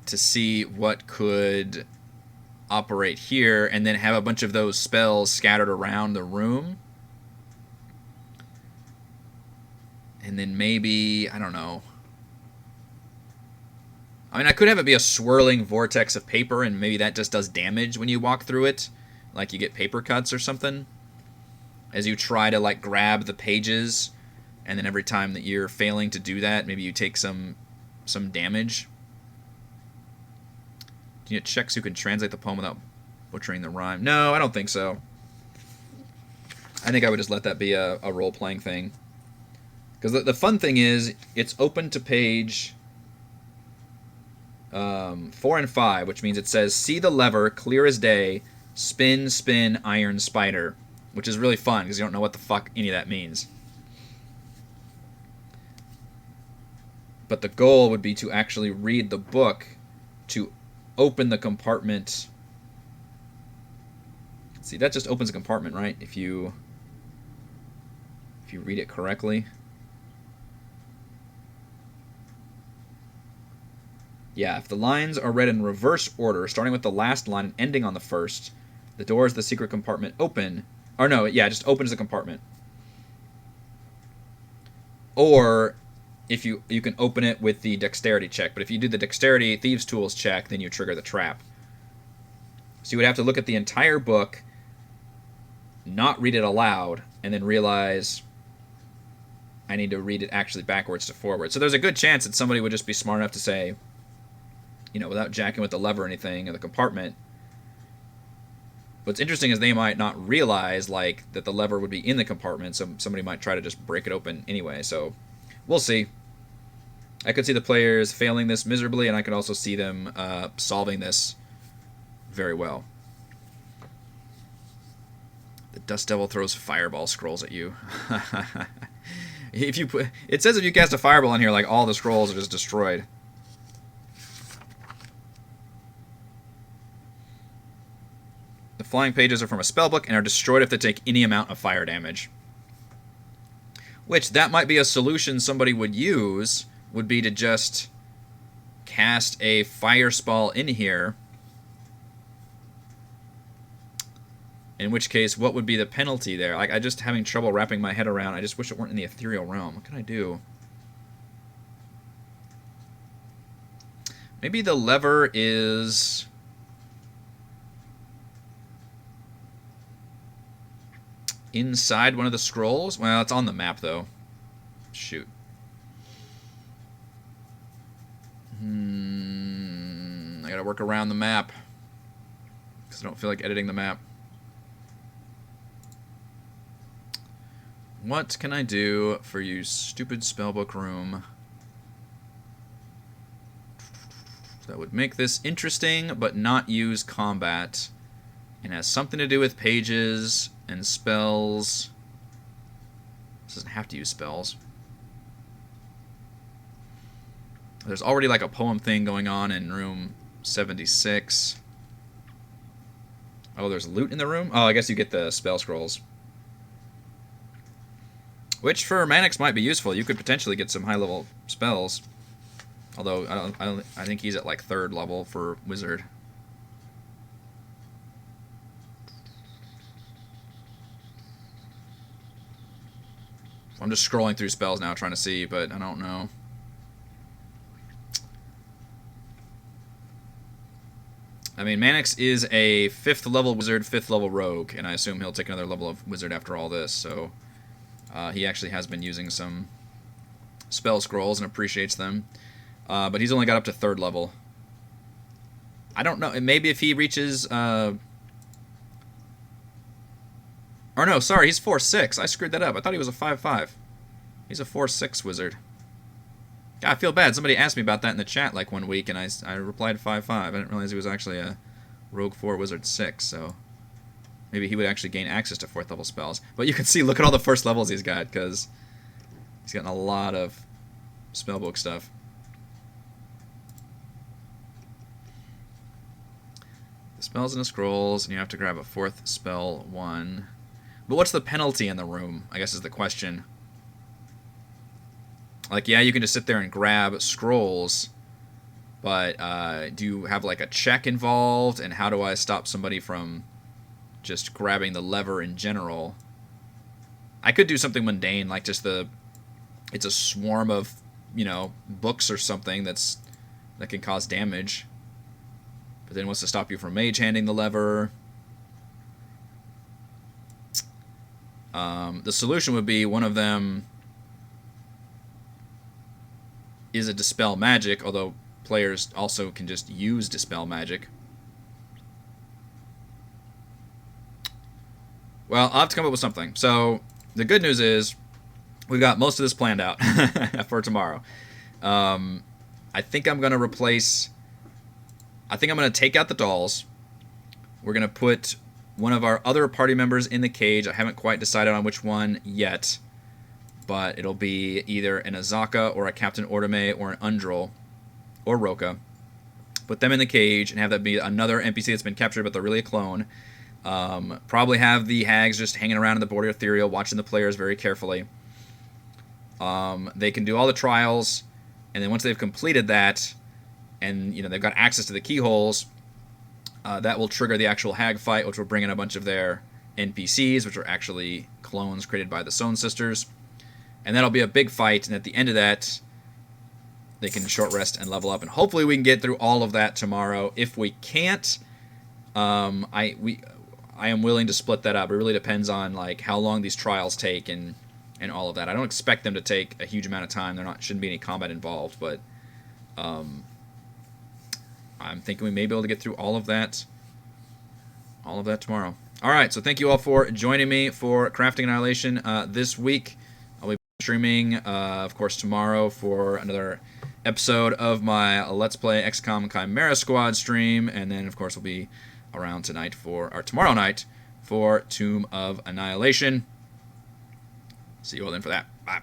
S1: to see what could operate here, and then have a bunch of those spells scattered around the room. And then maybe, I don't know. I mean, I could have it be a swirling vortex of paper, and maybe that just does damage when you walk through it. Like you get paper cuts or something. As you try to, like, grab the pages, and then every time that you're failing to do that, maybe you take some damage. Do you check so you can translate the poem without butchering the rhyme? No, I don't think so. I think I would just let that be a role-playing thing. Because the fun thing is, it's open to page 4 and 5, which means it says, see the lever, clear as day, spin, spin, iron spider. Which is really fun, because you don't know what the fuck any of that means. But the goal would be to actually read the book to open the compartment. See, that just opens a compartment, right? If you read it correctly. Yeah, if the lines are read in reverse order, starting with the last line and ending on the first, the doors of the secret compartment open. Or no, yeah, it just opens the compartment. Or if you can open it with the dexterity check, but if you do the dexterity thieves tools check, then you trigger the trap. So you would have to look at the entire book, not read it aloud, and then realize I need to read it actually backwards to forward. So there's a good chance that somebody would just be smart enough to say, you know, without jacking with the lever or anything in the compartment. What's interesting is they might not realize, like, that the lever would be in the compartment, so somebody might try to just break it open anyway. So we'll see. I could see the players failing this miserably, and I could also see them solving this very well. The Dust Devil throws fireball scrolls at you. If you put, it says if you cast a fireball in here, like, all the scrolls are just destroyed. The flying pages are from a spellbook and are destroyed if they take any amount of fire damage. Which, that might be a solution somebody would use, would be to just cast a fire spell in here. In which case, what would be the penalty there? Like, I'm just having trouble wrapping my head around. I just wish it weren't in the ethereal realm. What can I do? Maybe the lever is... inside one of the scrolls. Well, it's on the map, though. Shoot. I gotta work around the map. Because I don't feel like editing the map. What can I do for you, stupid spellbook room, that would make this interesting but not use combat, and has something to do with pages and spells? This doesn't have to use spells. There's already like a poem thing going on in room 76. Oh, there's loot in the room? Oh, I guess you get the spell scrolls. Which for Mannix might be useful. You could potentially get some high-level spells. Although, I think he's at like 3rd level for Wizard. I'm just scrolling through spells now trying to see, but I don't know. I mean, Mannix is a 5th level Wizard, 5th level Rogue, and I assume he'll take another level of Wizard after all this, so... he actually has been using some spell scrolls and appreciates them. But he's only got up to 3rd level. I don't know. Maybe if he reaches... Or no, sorry, he's 4-6. I screwed that up. I thought he was a 5-5. He's a 4-6 wizard. God, I feel bad. Somebody asked me about that in the chat like one week, and I replied 5-5. I didn't realize he was actually a Rogue 4 Wizard 6, so... Maybe he would actually gain access to 4th level spells. But you can see, look at all the 1st levels he's got, because he's gotten a lot of spellbook stuff. The spells and the scrolls, and you have to grab a 4th spell 1. But what's the penalty in the room, I guess is the question. Like, yeah, you can just sit there and grab scrolls, but do you have, like, a check involved? And how do I stop somebody from... just grabbing the lever in general? I could do something mundane, like just it's a swarm of, you know, books or something that can cause damage. But then what's to stop you from mage handing the lever? The solution would be one of them is a dispel magic, although players also can just use dispel magic. Well, I'll have to come up with something. So, the good news is, we've got most of this planned out for tomorrow. I think I'm going to replace... I think I'm going to take out the dolls. We're going to put one of our other party members in the cage. I haven't quite decided on which one yet. But it'll be either an Azaka or a Captain Ordame or an Undril or Roka. Put them in the cage and have that be another NPC that's been captured, but they're really a clone. Probably have the hags just hanging around in the border ethereal, watching the players very carefully. They can do all the trials, and then once they've completed that, and you know they've got access to the keyholes, that will trigger the actual hag fight, which will bring in a bunch of their NPCs, which are actually clones created by the Sohn sisters. And that'll be a big fight, and at the end of that, they can short rest and level up, and hopefully we can get through all of that tomorrow. If we can't, I am willing to split that up. It really depends on like how long these trials take and all of that. I don't expect them to take a huge amount of time. Shouldn't be any combat involved, but I'm thinking we may be able to get through all of that tomorrow. All right, so thank you all for joining me for Crafting Annihilation this week. I'll be streaming, of course, tomorrow for another episode of my Let's Play XCOM Chimera Squad stream, and then, of course, we'll be around tomorrow night for Tomb of Annihilation. See you all then for that. Bye.